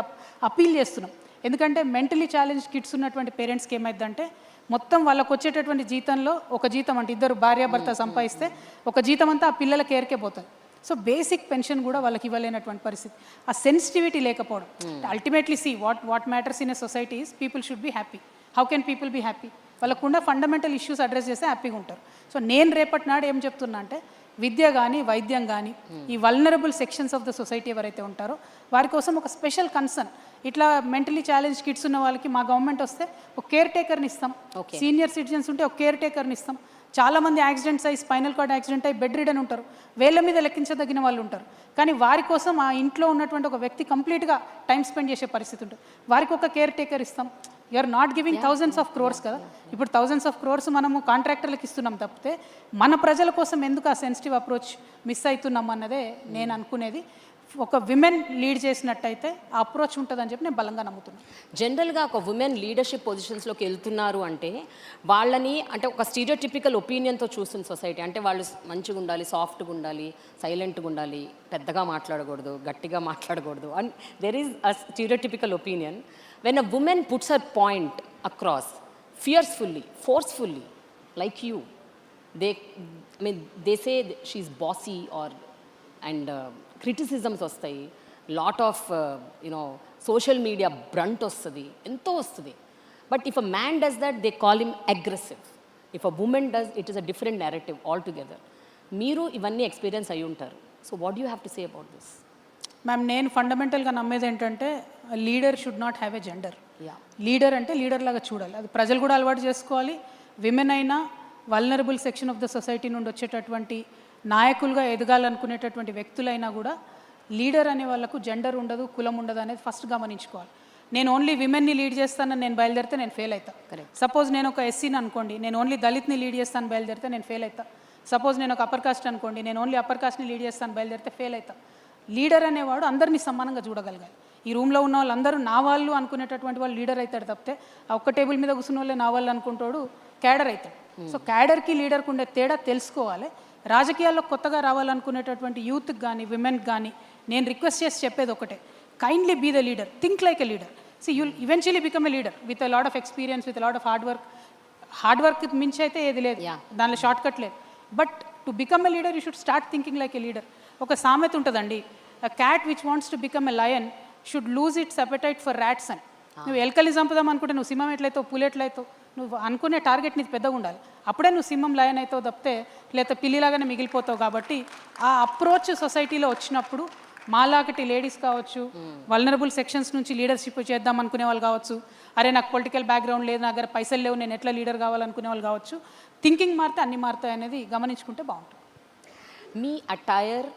అపీల్ చేస్తున్నాం. ఎందుకంటే మెంటలీ ఛాలెంజ్ కిడ్స్ ఉన్నటువంటి పేరెంట్స్కి ఏమైందంటే మొత్తం వాళ్ళకు వచ్చేటటువంటి జీతంలో ఒక జీతం అంటే ఇద్దరు భార్యాభర్త సంపాదిస్తే ఒక జీతం అంతా ఆ పిల్లల కేర్కే పోతుంది. సో బేసిక్ పెన్షన్ కూడా వాళ్ళకి ఇవ్వలేనటువంటి పరిస్థితి. ఆ సెన్సిటివిటీ లేకపోవడం. Ultimately see what matters in a society is people should be happy. How can people be happy? వాళ్ళకుండా ఫండమెంటల్ ఇష్యూస్ అడ్రస్ చేస్తే హ్యాపీగా ఉంటారు. సో నేను రేపటి నాడు ఏం చెప్తున్నా అంటే విద్య కానీ వైద్యం కానీ ఈ vulnerable sections of the society ఎవరైతే ఉంటారో వారి కోసం ఒక స్పెషల్ కన్సర్న్. ఇట్లా మెంటలీ ఛాలెంజ్ కిడ్స్ ఉన్న వాళ్ళకి మా గవర్నమెంట్ వస్తే ఒక కేర్ టేకర్ని ఇస్తాం. సీనియర్ సిటిజన్స్ ఉంటే ఒక కేర్ టేకర్ని ఇస్తాం. చాలామంది యాక్సిడెంట్స్ అయ్యి స్పైనల్ కార్డ్ యాక్సిడెంట్ అయ్యి బెడ్ రిడన్ ఉంటారు, వేళ్ళ మీద లెక్కించదగిన వాళ్ళు ఉంటారు. కానీ వారి కోసం ఆ ఇంట్లో ఉన్నటువంటి ఒక వ్యక్తి కంప్లీట్గా టైం స్పెండ్ చేసే పరిస్థితి ఉంటుంది. వారికి ఒక కేర్ టేకర్ ఇస్తాం. You're not giving thousands of crores కదా, ఇప్పుడు థౌజండ్స్ ఆఫ్ క్రోర్స్ మనము కాంట్రాక్టర్లకు ఇస్తున్నాం తప్పితే మన ప్రజల కోసం ఎందుకు ఆ సెన్సిటివ్ అప్రోచ్ మిస్ అవుతున్నాం అన్నదే నేను అనుకునేది. ఒక విమెన్ లీడ్ చేసినట్టయితే ఆ అప్రోచ్ ఉంటుందని చెప్పి నేను బలంగా నమ్ముతున్నాను. జనరల్గా ఒక ఉమెన్ లీడర్షిప్ పొజిషన్స్లోకి వెళ్తున్నారు అంటే వాళ్ళని అంటే ఒక స్టీరియోటిపికల్ ఒపీనియన్తో చూస్తుంది సొసైటీ. అంటే వాళ్ళు మంచిగా ఉండాలి, సాఫ్ట్గా ఉండాలి, సైలెంట్గా ఉండాలి, పెద్దగా మాట్లాడకూడదు, గట్టిగా మాట్లాడకూడదు. And there is a stereotypical opinion. When a woman puts her point across fiercefully, forcefully, like you, they say she's bossy or and criticisms వస్తాయి, lot of social media brunt వస్తుంది, ఎంతో వస్తుంది. But if a man does that they call him aggressive. If a woman does it is a different narrative altogether. మీరు ఇవన్నీ experience అయ్యి ఉంటారు. So what you have to say about this? Ma'am, నేను ఫండమెంటల్గా నమ్మేది ఏంటంటే leader should not have a gender. Leader అంటే leader లాగా చూడాలి. అది ప్రజలు కూడా అలవాటు చేసుకోవాలి. విమెన్ అయినా vulnerable section of the society నుండి వచ్చేటటువంటి నాయకులుగా ఎదగాలనుకునేటటువంటి వ్యక్తులైనా కూడా లీడర్ అనే వాళ్ళకు జెండర్ ఉండదు, కులం ఉండదు అనేది ఫస్ట్ గమనించుకోవాలి. నేను ఓన్లీ విమెన్ని లీడ్ చేస్తానని నేను బయలుదేరితే నేను ఫెయిల్ అవుతాను. సపోజ్ నేను ఒక ఎస్సీని అనుకోండి, నేను ఓన్లీ దళిత్ని లీడ్ చేస్తాను బయలుదేరితే నేను ఫెయిల్ అవుతాను. సపోజ్ నేను ఒక అప్పర్ కాస్ట్ అనుకోండి, నేను ఓన్లీ అప్పర్ కాస్ట్ని లీడ్ చేస్తాను బయలుదేరితే ఫెయిల్ అవుతాను. లీడర్ అనేవాడు అందరినీ సమానంగా చూడగలగాలి. ఈ రూమ్లో ఉన్న వాళ్ళందరూ నా వాళ్ళు అనుకునేటటువంటి వాళ్ళు లీడర్ అవుతాడు తప్పితే ఆ ఒక్క టేబుల్ మీద కూర్చున్న వాళ్ళే నా వాళ్ళు అనుకుంటాడు క్యాడర్ అవుతాడు. సో క్యాడర్కి లీడర్కి ఉండే తేడా తెలుసుకోవాలి. రాజకీయాల్లో కొత్తగా రావాలనుకునేటటువంటి యూత్కి కానీ విమెన్కి కానీ నేను రిక్వెస్ట్ చేసి చెప్పేది ఒకటే, kindly be the leader, think like a leader. See you'll eventually become a leader with a lot of experience, with a lot of hard work మించి అయితే ఏది లేదు, దానిలో షార్ట్ కట్ లేదు. But to become a leader you should start thinking like a leader. ఒక సామెత ఉంటుందండి, a cat which wants to become a lion should lose its appetite for rats అని. నువ్వు ఎలకల్ని చంపుదాం అనుకుంటే నువ్వు సింహం ఎట్లయితావు, పులి ఎట్లయితావు, నువ్వు అనుకునే టార్గెట్ నీకు పెద్దగా ఉండాలి. అప్పుడే నువ్వు సింహం లయన్ అవుతావు తప్పితే లేకపోతే పిల్లిలాగానే మిగిలిపోతావు. కాబట్టి ఆ అప్రోచ్ సొసైటీలో వచ్చినప్పుడు మాలాకటి లేడీస్ కావచ్చు, వల్నరబుల్ సెక్షన్స్ నుంచి లీడర్షిప్ చేద్దాం అనుకునే వాళ్ళు కావచ్చు, అరే నాకు పొలిటికల్ బ్యాక్గ్రౌండ్ లేదు, నా దగ్గర పైసలు లేవు, నేను ఎట్లా లీడర్ కావాలనుకునే వాళ్ళు కావచ్చు. థింకింగ్ మారితే అన్ని మారుతాయి అనేది గమనించుకుంటే బాగుంటుంది. మీ అటైర్,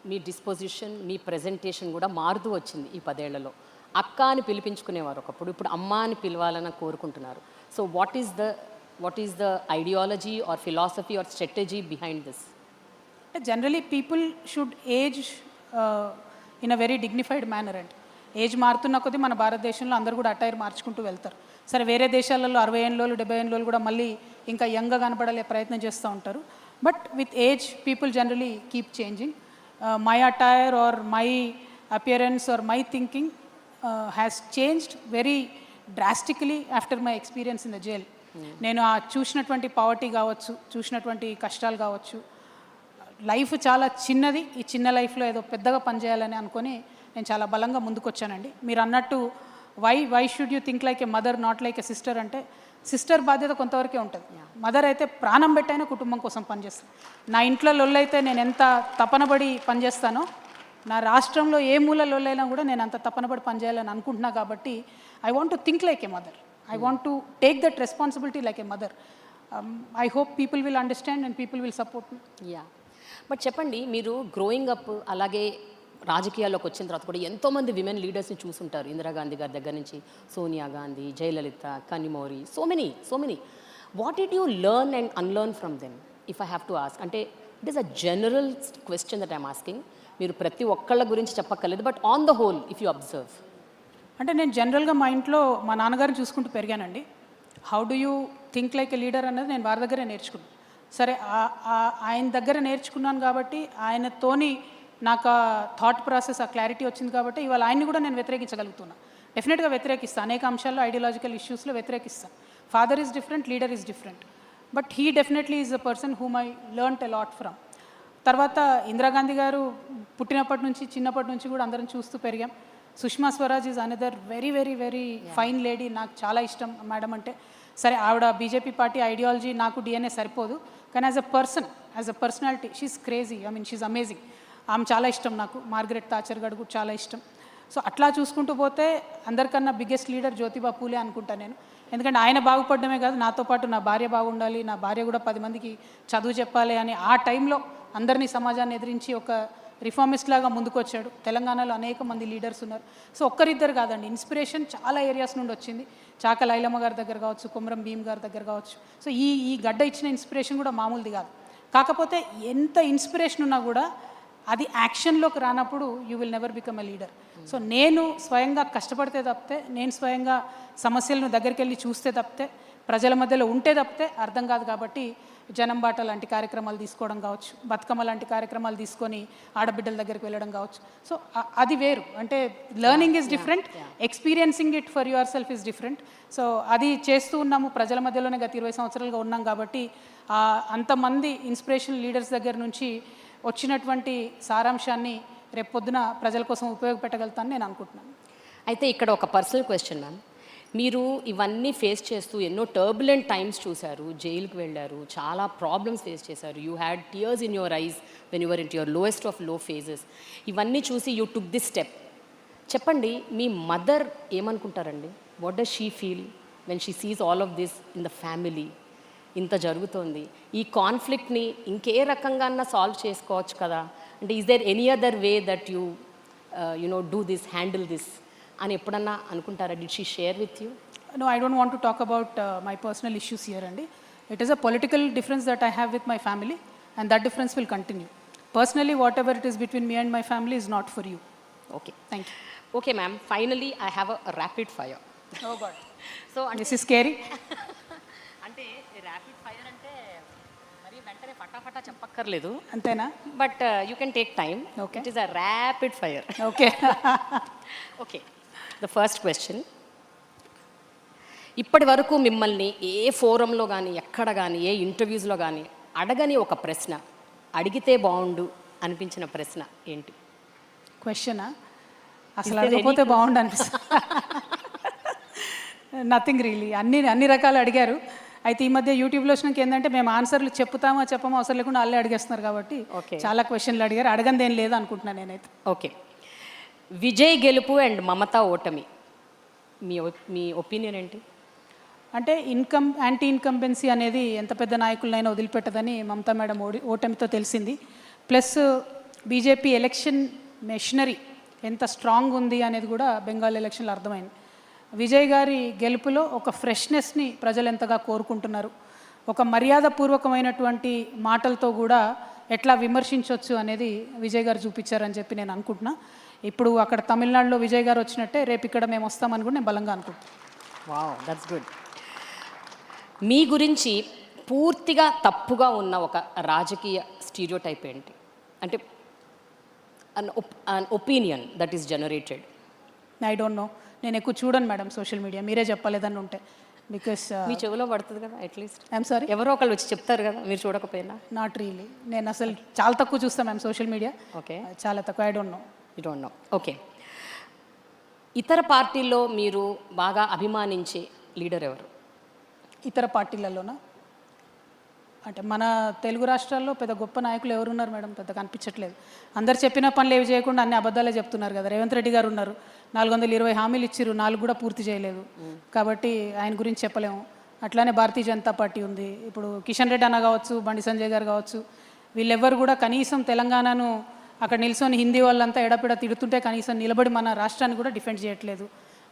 మీ డిస్పోజిషన్, మీ ప్రెజెంటేషన్ కూడా మారుతూ వచ్చింది ఈ 10 ఏళ్లలో. అక్క అని పిలిపించుకునేవారు ఒకప్పుడు, ఇప్పుడు అమ్మ అని పిలవాలని కోరుకుంటున్నారు. So what is the ideology or philosophy or strategy behind this? Generally people should age in a very dignified manner అండి. ఏజ్ మారుతున్న కొద్దీ మన భారతదేశంలో అందరూ కూడా అటైర్ మార్చుకుంటూ వెళ్తారు. సరే, వేరే దేశాలలో 60 ఏళ్ళు 70 ఏళ్ళు కూడా మళ్ళీ ఇంకా యంగ్గా కనపడలే ప్రయత్నం చేస్తూ ఉంటారు. But with age people generally keep changing. My attire or my appearance or my thinking has changed very drastically after my experience in the jail. నేను ఆ చూసినటువంటి పావర్టీ కావచ్చు, చూసినటువంటి కష్టాలు కావచ్చు, లైఫ్ చాలా చిన్నది, ఈ చిన్న లైఫ్లో ఏదో పెద్దగా పనిచేయాలని అనుకొని నేను చాలా బలంగా ముందుకొచ్చానండి. మీరు అన్నట్టు why should you think like a mother not like a sister అంటే, సిస్టర్ బాధ్యత కొంతవరకే ఉంటుంది. మదర్ అయితే ప్రాణం పెట్టైనా కుటుంబం కోసం పనిచేస్తాను. నా ఇంట్లో లొల్లైతే నేను ఎంత తపనబడి పనిచేస్తానో, నా రాష్ట్రంలో ఏ మూల లొల్లైనా కూడా నేను అంత తపనబడి పనిచేయాలని అనుకుంటున్నా. కాబట్టి I want to think like a mother. I want to take that responsibility like a mother. I hope people will understand and people will support me. Yeah, but చెప్పండి, మీరు గ్రోయింగ్ అప్ అలాగే రాజకీయాల్లోకి వచ్చిన తర్వాత కూడా ఎంతోమంది విమెన్ లీడర్స్ని చూసుంటారు. ఇందిరాగాంధీ గారి దగ్గర నుంచి Sonia Gandhi, Jayalalithaa, కనిమోరి, so many. What did you learn and unlearn from them, if I have to ask? అంటే it is a general question that I'm asking. మీరు ప్రతి ఒక్కళ్ళ గురించి చెప్పక్కర్లేదు, but on the whole if you observe. అంటే నేను జనరల్గా మా ఇంట్లో మా నాన్నగారిని చూసుకుంటూ పెరిగానండి. How do you think like a leader అన్నది నేను వారి దగ్గరే నేర్చుకున్నాను. సరే, ఆయన దగ్గర నేర్చుకున్నాను కాబట్టి, ఆయనతోని నాకు ఆ థాట్ ప్రాసెస్, ఆ క్లారిటీ వచ్చింది కాబట్టి ఇవాళ ఆయన్ని కూడా నేను వ్యతిరేకించగలుగుతున్నాను. డెఫినెట్గా వ్యతిరేకిస్తాను, అనేక అంశాల్లో ideological ఇష్యూస్లో వ్యతిరేకిస్తాను. Father is different, leader is different, but he definitely is a person whom I learnt a lot from. తర్వాత ఇందిరాగాంధీ గారు పుట్టినప్పటి నుంచి, చిన్నప్పటి నుంచి కూడా అందరం చూస్తూ పెరిగాం. Sushma Swaraj is another very very very fine lady. నాకు చాలా ఇష్టం మేడం అంటే. సరే, ఆవిడ బీజేపీ పార్టీ ఐడియాలజీ నాకు డిఎన్ఏ సరిపోదు, కానీ as a personality she's crazy. I mean she's amazing. ఆమె చాలా ఇష్టం నాకు. మార్గరెట్ థాచర్ గారు కూడా చాలా ఇష్టం. సో అట్లా చూసుకుంటూ పోతే అందరికన్నా బిగ్గెస్ట్ లీడర్ జ్యోతిబా పూలే అనుకుంటాను నేను. ఎందుకంటే ఆయన బాగుపడమే కాదు, నాతో పాటు నా భార్య బాగుండాలి, నా భార్య కూడా 10 మందికి చదువు చెప్పాలి అని ఆ టైంలో అందరినీ సమాజాన్ని ఎదిరించి ఒక రిఫార్మిస్ట్ లాగా ముందుకు వచ్చాడు. తెలంగాణలో అనేక మంది లీడర్స్ ఉన్నారు. సో ఒక్కరిద్దరు కాదండి, ఇన్స్పిరేషన్ చాలా ఏరియాస్ నుండి వచ్చింది. చాక లైలమ్మ గారి దగ్గర కావచ్చు, కొమరం భీమ్ గారి దగ్గర కావచ్చు. సో ఈ గడ్డ ఇచ్చిన ఇన్స్పిరేషన్ కూడా మామూలుది కాదు. కాకపోతే ఎంత ఇన్స్పిరేషన్ ఉన్నా కూడా అది యాక్షన్లోకి రానప్పుడు you will never become a leader. So నేను స్వయంగా కష్టపడితే తప్పితే, నేను స్వయంగా సమస్యలను దగ్గరికి వెళ్ళి చూస్తే తప్పితే, ప్రజల మధ్యలో ఉంటే తప్పితే అర్థం కాదు. కాబట్టి జనం బాట లాంటి కార్యక్రమాలు తీసుకోవడం కావచ్చు, బతుకమ్మ లాంటి కార్యక్రమాలు తీసుకొని ఆడబిడ్డల దగ్గరికి వెళ్ళడం కావచ్చు. సో అది వేరు. అంటే learning is different, experiencing it for your self is different. So అది చేస్తూ ఉన్నాము, ప్రజల మధ్యలోనే గత 20 సంవత్సరాలుగా ఉన్నాం. కాబట్టి అంతమంది ఇన్స్పిరేషనల్ లీడర్స్ దగ్గర నుంచి వచ్చినటువంటి సారాంశాన్ని రేపొద్దున ప్రజల కోసం ఉపయోగపెట్టగలుగుతానని నేను అనుకుంటున్నాను. అయితే ఇక్కడ ఒక పర్సనల్ క్వశ్చన్ మ్యామ్. మీరు ఇవన్నీ ఫేస్ చేస్తూ ఎన్నో టర్బులెంట్ టైమ్స్ చూశారు, జైలుకి వెళ్ళారు, చాలా ప్రాబ్లమ్స్ ఫేస్ చేశారు. You had tears in your eyes when your in your lowest of low phases. ఇవన్నీ చూసి యూ టుక్ దిస్ స్టెప్. చెప్పండి, మీ మదర్ ఏమనుకుంటారండి? What does she feel when she sees all of this in the family? ఇంత జరుగుతోంది, ఈ కాన్ఫ్లిక్ట్ని ఇంకే రకంగా సాల్వ్ చేసుకోవచ్చు కదా. అంటే is there any other way that you do this, handle this అని ఎప్పుడన్నా అనుకుంటారా? Did she share with you? No, I don't want to talk about my personal issues here, Andy. It is a political difference that I have with my family, and that difference will continue. Personally, whatever it is between me and my family is not for you. Okay. Thank you. Okay, ma'am. Finally, I have a rapid fire. Oh God. So, This is scary. అంటే rapid fire అంటే మరి వెంటనే ఫటాఫటా చెప్పక్కర్లేదు, అంతేనా? But you can take time. Okay. It is a rapid fire. Okay. Okay, the first question. ఇప్పటి వరకు మిమ్మల్ని ఏ ఫోరంలో కానీ, ఎక్కడ కానీ, ఏ ఇంటర్వ్యూస్లో కానీ అడగని ఒక ప్రశ్న, అడిగితే బాగుండు అనిపించిన ప్రశ్న ఏంటి? క్వశ్చనా? అసలు అడగకపోతే బాగుండు అనిపిస్తుంది. Nothing really. అన్ని రకాలు అడిగారు. అయితే ఈ మధ్య యూట్యూబ్లో వచ్చినాక ఏంటంటే మేము ఆన్సర్లు చెప్తామో చెప్పమో అవసరం లేకుండా వాళ్ళే అడిగేస్తున్నారు. కాబట్టి చాలా క్వశ్చన్లు అడిగారు. అడగంది ఏం లేదు అనుకుంటున్నాను నేనైతే. ఓకే, విజయ్ గెలుపు అండ్ మమతా ఓటమి మీ ఒపీనియన్ ఏంటి? అంటే యాంటీ ఇన్కంబెన్సీ అనేది ఎంత పెద్ద నాయకులనైనా వదిలిపెట్టదని మమతా మేడం ఓటమితో తెలిసింది. ప్లస్ బీజేపీ ఎలక్షన్ మెషినరీ ఎంత స్ట్రాంగ్ ఉంది అనేది కూడా బెంగాల్ ఎలక్షన్లో అర్థమైంది. విజయ్ గారి గెలుపులో ఒక ఫ్రెష్నెస్ని ప్రజలు ఎంతగా కోరుకుంటున్నారు, ఒక మర్యాదపూర్వకమైనటువంటి మాటలతో కూడా ఎట్లా విమర్శించవచ్చు అనేది విజయ్ గారు చూపించారని చెప్పి నేను అనుకుంటున్నా. ఇప్పుడు అక్కడ తమిళనాడులో విజయ్ గారు వచ్చినట్టే రేపు ఇక్కడ మేము వస్తామని కూడా నేను బలంగా అనుకుంటున్నాను. Wow, that's good. మీ గురించి పూర్తిగా తప్పుగా ఉన్న ఒక రాజకీయ స్టీరియోటైప్ ఏంటి? అంటే an opinion that is generated. I don't no, నేను ఎక్కువ చూడను మేడం సోషల్ మీడియా, మీరే చెప్పలేదని ఉంటే. బికాస్ మీ చెవిలో పడుతుంది కదా అట్లీస్ట్. ఐఎమ్ సారీ, ఎవరో ఒకళ్ళు వచ్చి చెప్తారు కదా మీరు చూడకపోయినా. నాట్ రియలీ, నేను అసలు చాలా తక్కువ చూస్తాను మ్యామ్ సోషల్ మీడియా. ఓకే, చాలా తక్కువ. I don't no. You don't know. Okay, ఇతర పార్టీల్లో మీరు బాగా అభిమానించే లీడర్ ఎవరు? ఇతర పార్టీలలోనా? అంటే మన తెలుగు రాష్ట్రాల్లో పెద్ద గొప్ప నాయకులు ఎవరున్నారు మేడం? పెద్ద కనిపించట్లేదు. అందరు చెప్పిన పనులు ఏవి చేయకుండా అన్ని అబద్ధాలే చెప్తున్నారు కదా. రేవంత్ రెడ్డి గారు ఉన్నారు, 420 హామీలు ఇచ్చిర్రు, 4 కూడా పూర్తి చేయలేదు. కాబట్టి ఆయన గురించి చెప్పలేము. అట్లానే భారతీయ జనతా పార్టీ ఉంది. ఇప్పుడు కిషన్ రెడ్డి అన్న కావచ్చు, బండి సంజయ్ గారు కావచ్చు, వీళ్ళెవ్వరు కూడా కనీసం తెలంగాణను అక్కడ నిల్చొని హిందీ వాళ్ళంతా ఎడపిడ తిడుతుంటే కనీసం నిలబడి మన రాష్ట్రాన్ని కూడా డిఫెండ్ చేయట్లేదు.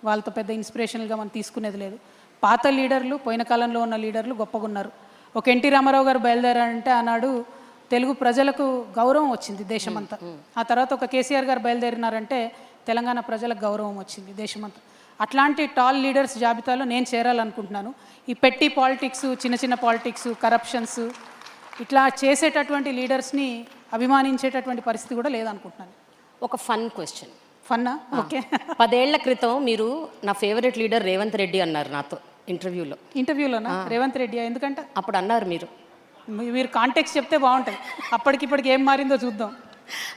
వాళ్ళతో పెద్ద ఇన్స్పిరేషనల్గా మనం తీసుకునేది లేదు. పాత లీడర్లు, పోయిన కాలంలో ఉన్న లీడర్లు గొప్పగా ఉన్నారు. ఒక ఎన్టీ రామారావు గారు బయలుదేరారంటే ఆనాడు తెలుగు ప్రజలకు గౌరవం వచ్చింది దేశమంతా. ఆ తర్వాత ఒక కేసీఆర్ గారు బయలుదేరినారంటే తెలంగాణ ప్రజలకు గౌరవం వచ్చింది దేశమంతా. అట్లాంటి టాల్ లీడర్స్ జాబితాలో నేను చేరాలనుకుంటున్నాను. ఈ పెట్టి పాలిటిక్స్, చిన్న చిన్న పాలిటిక్స్, కరప్షన్స్ ఇట్లా చేసేటటువంటి లీడర్స్ని అభిమానించేటటువంటి పరిస్థితి కూడా లేదనుకుంటున్నాను. ఒక ఫన్ క్వశ్చన్. ఫన్నా? ఓకే. 10 ఏళ్ల క్రితం మీరు నా ఫేవరెట్ లీడర్ రేవంత్ రెడ్డి అన్నారు నాతో ఇంటర్వ్యూలో. ఇంటర్వ్యూలోనా? రేవంత్ రెడ్డి ఎందుకంటే అప్పుడు అన్నారు మీరు. మీరు కాంటెక్స్ట్ చెప్తే బాగుంటుంది, అప్పటికిప్పటికి ఏం మారిందో చూద్దాం.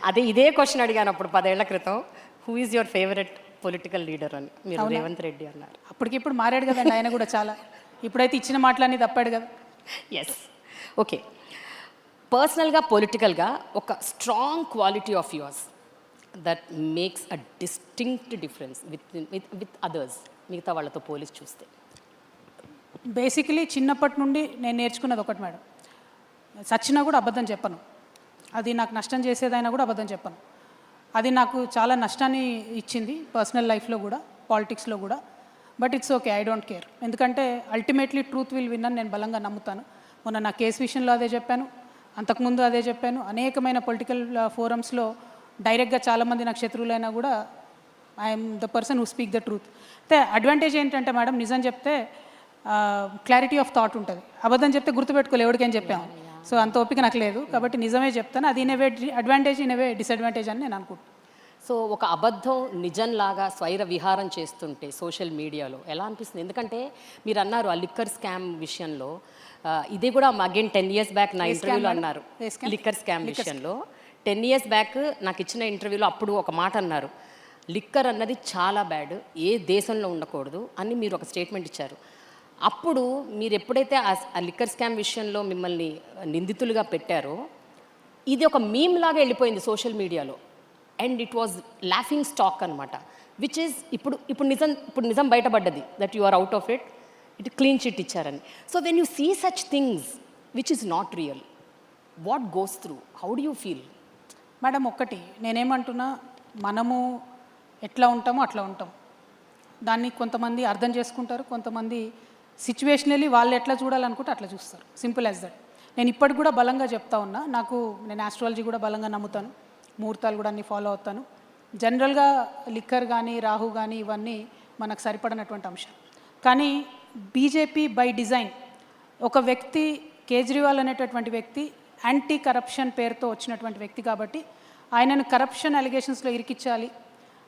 అదే ఇదే క్వశ్చన్ అడిగాను అప్పుడు 10 ఏళ్ల క్రితం, who is your favourite political leader అని. మీరు రేవంత్ రెడ్డి అన్నారు. అప్పటికిప్పుడు మారాడు కదండి ఆయన కూడా చాలా. ఇప్పుడైతే ఇచ్చిన మాటలన్నీ తప్పాడు కదా. ఎస్. ఓకే, పర్సనల్గా పొలిటికల్గా ఒక strong quality of yours that makes a distinct difference with others, మిగతా వాళ్ళతో పోలిసి చూస్తే. బేసికలీ చిన్నప్పటి నుండి నేను నేర్చుకున్నది ఒకటి మేడం, సచ్చినా కూడా అబద్ధం చెప్పను. అది నాకు నష్టం చేసేదైనా కూడా అబద్ధం చెప్పను. అది నాకు చాలా నష్టాన్ని ఇచ్చింది పర్సనల్ లైఫ్లో కూడా, పాలిటిక్స్లో కూడా. But it's okay, I don't care. ఎందుకంటే అల్టిమేట్లీ ట్రూత్ విల్ విన్ అని నేను బలంగా నమ్ముతాను. మొన్న నా కేసు విషయంలో అదే చెప్పాను, అంతకుముందు అదే చెప్పాను. అనేకమైన పొలిటికల్ ఫోరమ్స్లో డైరెక్ట్గా చాలామంది నాకు శత్రువులైనా కూడా I'm the person who speak the truth. అయితే అడ్వాంటేజ్ ఏంటంటే మేడం, నిజం చెప్తే క్లారిటీ ఆఫ్ థాట్ ఉంటుంది. అబద్ధం చెప్తే గుర్తుపెట్టుకోలే ఎవరికైనా చెప్పాము. సో అంత ఓపిక నాకు లేదు, కాబట్టి నిజమే చెప్తాను. అది in way advantage, in way disadvantage అని నేను అనుకుంటున్నాను. సో ఒక అబద్ధం నిజంలాగా స్వైర విహారం చేస్తుంటే సోషల్ మీడియాలో ఎలా అనిపిస్తుంది? ఎందుకంటే మీరు అన్నారు ఆ లిక్కర్ స్కామ్ విషయంలో, ఇది కూడా అగైన్ 10 years బ్యాక్ నా ఇంటర్వ్యూలో అన్నారు. లిక్కర్ స్కామ్ విషయంలో 10 years బ్యాక్ నాకు ఇచ్చిన ఇంటర్వ్యూలో అప్పుడు ఒక మాట అన్నారు, లిక్కర్ అన్నది చాలా బ్యాడ్, ఏ దేశంలో ఉండకూడదు అని మీరు ఒక స్టేట్మెంట్ ఇచ్చారు. అప్పుడు మీరు ఎప్పుడైతే ఆ లిక్కర్ స్కామ్ విషయంలో మిమ్మల్ని నిందితులుగా పెట్టారో, ఇది ఒక మీమ్ లాగా వెళ్ళిపోయింది సోషల్ మీడియాలో. And it was laughing stock అనమాట, విచ్ ఈజ్ ఇప్పుడు నిజం బయటపడ్డది that you are out of it, it clean chit ఇచ్చారని. So when you see such things which is not real, what goes through, how do you feel? Madam ఒక్కటి నేనేమంటున్నా, మనము ఎట్లా ఉంటామో అట్లా ఉంటాం. దాన్ని కొంతమంది అర్థం చేసుకుంటారు, కొంతమంది సిచ్యువేషనల్లీ వాళ్ళు ఎట్లా చూడాలనుకుంటే అట్లా చూస్తారు. Simple as that. నేను ఇప్పటికి కూడా బలంగా చెప్తా ఉన్నా, నేను ఆస్ట్రాలజీ కూడా బలంగా నమ్ముతాను, ముహూర్తాలు కూడా అన్నీ ఫాలో అవుతాను. జనరల్గా లిక్కర్ కానీ రాహు కానీ ఇవన్నీ మనకు సరిపడినటువంటి అంశం. కానీ బీజేపీ బై డిజైన్, ఒక వ్యక్తి కేజ్రీవాల్ అనేటటువంటి వ్యక్తి యాంటీ కరప్షన్ పేరుతో వచ్చినటువంటి వ్యక్తి కాబట్టి ఆయనను కరప్షన్ అలిగేషన్స్లో ఇరికించాలి.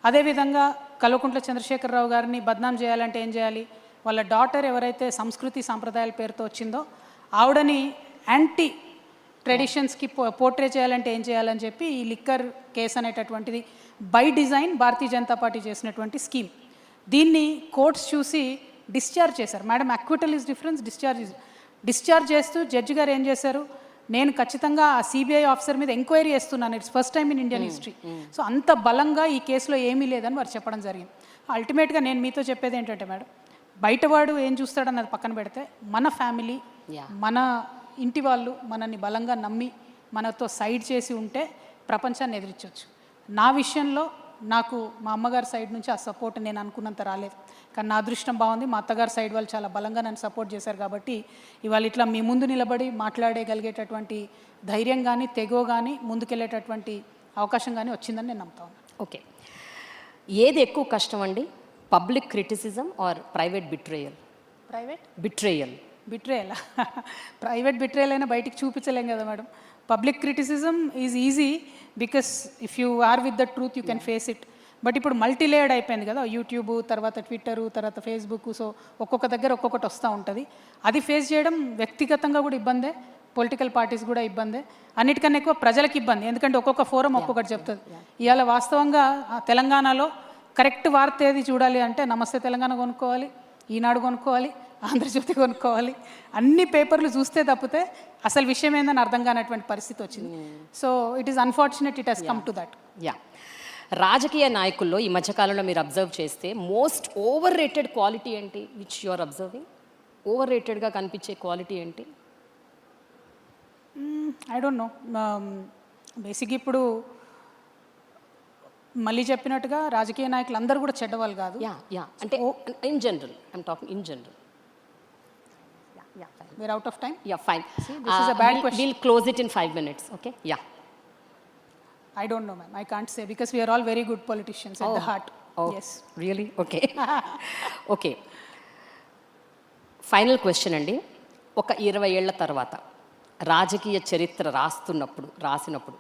అదేవిధంగా కల్వకుంట్ల చంద్రశేఖరరావు గారిని బద్నాం చేయాలంటే ఏం చేయాలి, వాళ్ళ డాటర్ ఎవరైతే సంస్కృతి సాంప్రదాయాల పేరుతో వచ్చిందో ఆవిడని యాంటీ ట్రెడిషన్స్కి పోర్ట్రే చేయాలంటే ఏం చేయాలని చెప్పి ఈ లిక్కర్ కేసు అనేటటువంటిది by design Bharatiya Janata party చేసినటువంటి స్కీమ్. దీన్ని కోర్ట్స్ చూసి డిశ్చార్జ్ చేశారు. Madam acquittal is difference, discharge చేస్తూ జడ్జి గారు ఏం చేశారు, నేను ఖచ్చితంగా ఆ సిబిఐ ఆఫీసర్ మీద ఎంక్వైరీ చేస్తున్నాను. It's first time in Indian history. So అంత బలంగా ఈ కేసులో ఏమీ లేదని వారు చెప్పడం జరిగింది. అల్టిమేట్గా నేను మీతో చెప్పేది ఏంటంటే మేడం, బయటవాడు ఏం చూస్తాడన్నది పక్కన పెడితే మన ఫ్యామిలీ, మన ఇంటి వాళ్ళు మనల్ని బలంగా నమ్మి మనతో సైడ్ చేసి ఉంటే ప్రపంచాన్ని ఎదిరించవచ్చు. నా విషయంలో నాకు మా అమ్మగారి సైడ్ నుంచి ఆ సపోర్ట్ నేను అనుకున్నంత రాలేదు, కానీ నా అదృష్టం బాగుంది. మా అత్తగారి సైడ్ వాళ్ళు చాలా బలంగా నన్ను సపోర్ట్ చేశారు కాబట్టి ఇవాళ ఇట్లా మీ ముందు నిలబడి మాట్లాడగలిగేటటువంటి ధైర్యం కానీ, తెగో కానీ, ముందుకెళ్ళేటటువంటి అవకాశం కానీ వచ్చిందని నేను నమ్ముతా ఉన్నాను. ఓకే, ఏది ఎక్కువ కష్టం అండి, public criticism or private betrayal? Betrayal private betrayal అయినా బయటికి చూపించలేం కదా madam. Public criticism is easy because if you are with the truth you can face it. But ఇప్పుడు మల్టీ లేయర్డ్ అయిపోయింది కదా, యూట్యూబ్ తర్వాత ట్విట్టరు తర్వాత ఫేస్బుక్. సో ఒక్కొక్క దగ్గర ఒక్కొక్కటి వస్తూ ఉంటుంది. అది ఫేస్ చేయడం వ్యక్తిగతంగా కూడా ఇబ్బందే, పొలిటికల్ పార్టీస్ కూడా ఇబ్బందే, అన్నిటికన్నా ఎక్కువ ప్రజలకు ఇబ్బంది. ఎందుకంటే ఒక్కొక్క ఫోరం ఒక్కొక్కటి చెప్తుంది. ఇవాళ వాస్తవంగా తెలంగాణలో కరెక్ట్ వార్త ఏది చూడాలి అంటే నమస్తే తెలంగాణ కొనుక్కోవాలి, ఈనాడు కొనుక్కోవాలి, ఆంధ్రజ్యోతి కొనుక్కోవాలి. అన్ని పేపర్లు చూస్తే తప్పితే అసలు విషయం ఏందని అర్థం కానటువంటి పరిస్థితి వచ్చింది. So it is unfortunate it has come to that. రాజకీయ నాయకుల్లో ఈ మధ్యకాలంలో మీరు అబ్జర్వ్ చేస్తే మోస్ట్ ఓవర్ రేటెడ్ క్వాలిటీ ఏంటి, విచ్ యు ఆర్ అబ్జర్వింగ్? ఓవర్ రేటెడ్గా కనిపించే క్వాలిటీ ఏంటి? I don't know. బేసిక్గా ఇప్పుడు మళ్ళీ చెప్పినట్టుగా రాజకీయ నాయకులు అందరూ కూడా చెడ్డవాళ్ళు కాదు. అంటే in general, I'm talking in general. We're out of time. Fine. See, this is a bad question. We'll close it in 5 minutes. Okay. I don't know, ma'am. I can't say because we are all very good politicians at the heart. Yes. Really? Okay. Okay. Final question అండి. ఒక 20 ఏళ్ల తర్వాత రాజకీయ చరిత్ర రాసినప్పుడు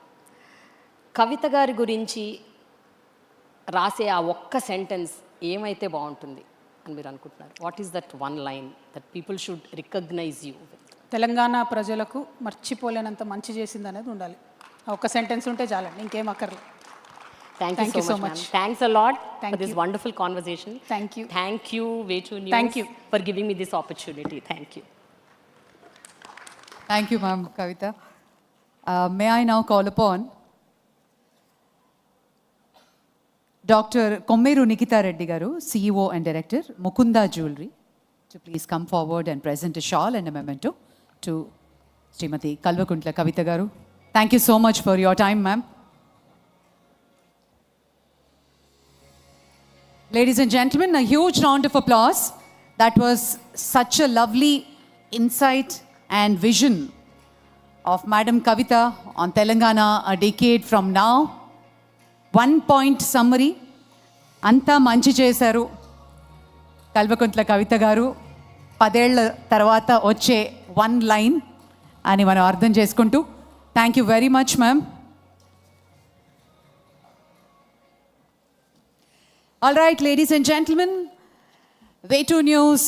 కవిత గారి గురించి రాసే ఆ ఒక్క సెంటెన్స్ ఏమైతే బాగుంటుంది అని మీరు అనుకుంటున్నారు? What is that one line that people should recognise you with? Telangana ప్రజలకు మర్చిపోలేనంత మంచి చేసింది అనేది ఉండాలి. ఒక సెంటెన్స్ ఉంటే చాలండి, ఇంకేం అక్కర్లేదు. Thank you so much. Thanks a lot for this wonderful conversation. Thank you. Thank you, Way2 News, for giving me this opportunity. Thank you. Thank you, ma'am, Kavita. May I now call upon Dr. Kommeru Nikita Reddy garu, CEO and Director, Mukunda Jewelry, to please come forward and present a shawl and a memento to Srimati Kalvakuntla Kavita garu. Thank you so much for your time, ma'am. Ladies and gentlemen, a huge round of applause. That was such a lovely insight and vision of Madam Kavita on Telangana a decade from now. 1 point summary. Anta manchi chesaru Kalvakuntla Kavita garu. 10 ఏళ్ల తర్వాత వచ్చే 1 line అని మనం అర్థం చేసుకుంటూ, thank you very much ma'am. All right, ladies and gentlemen, Way2 News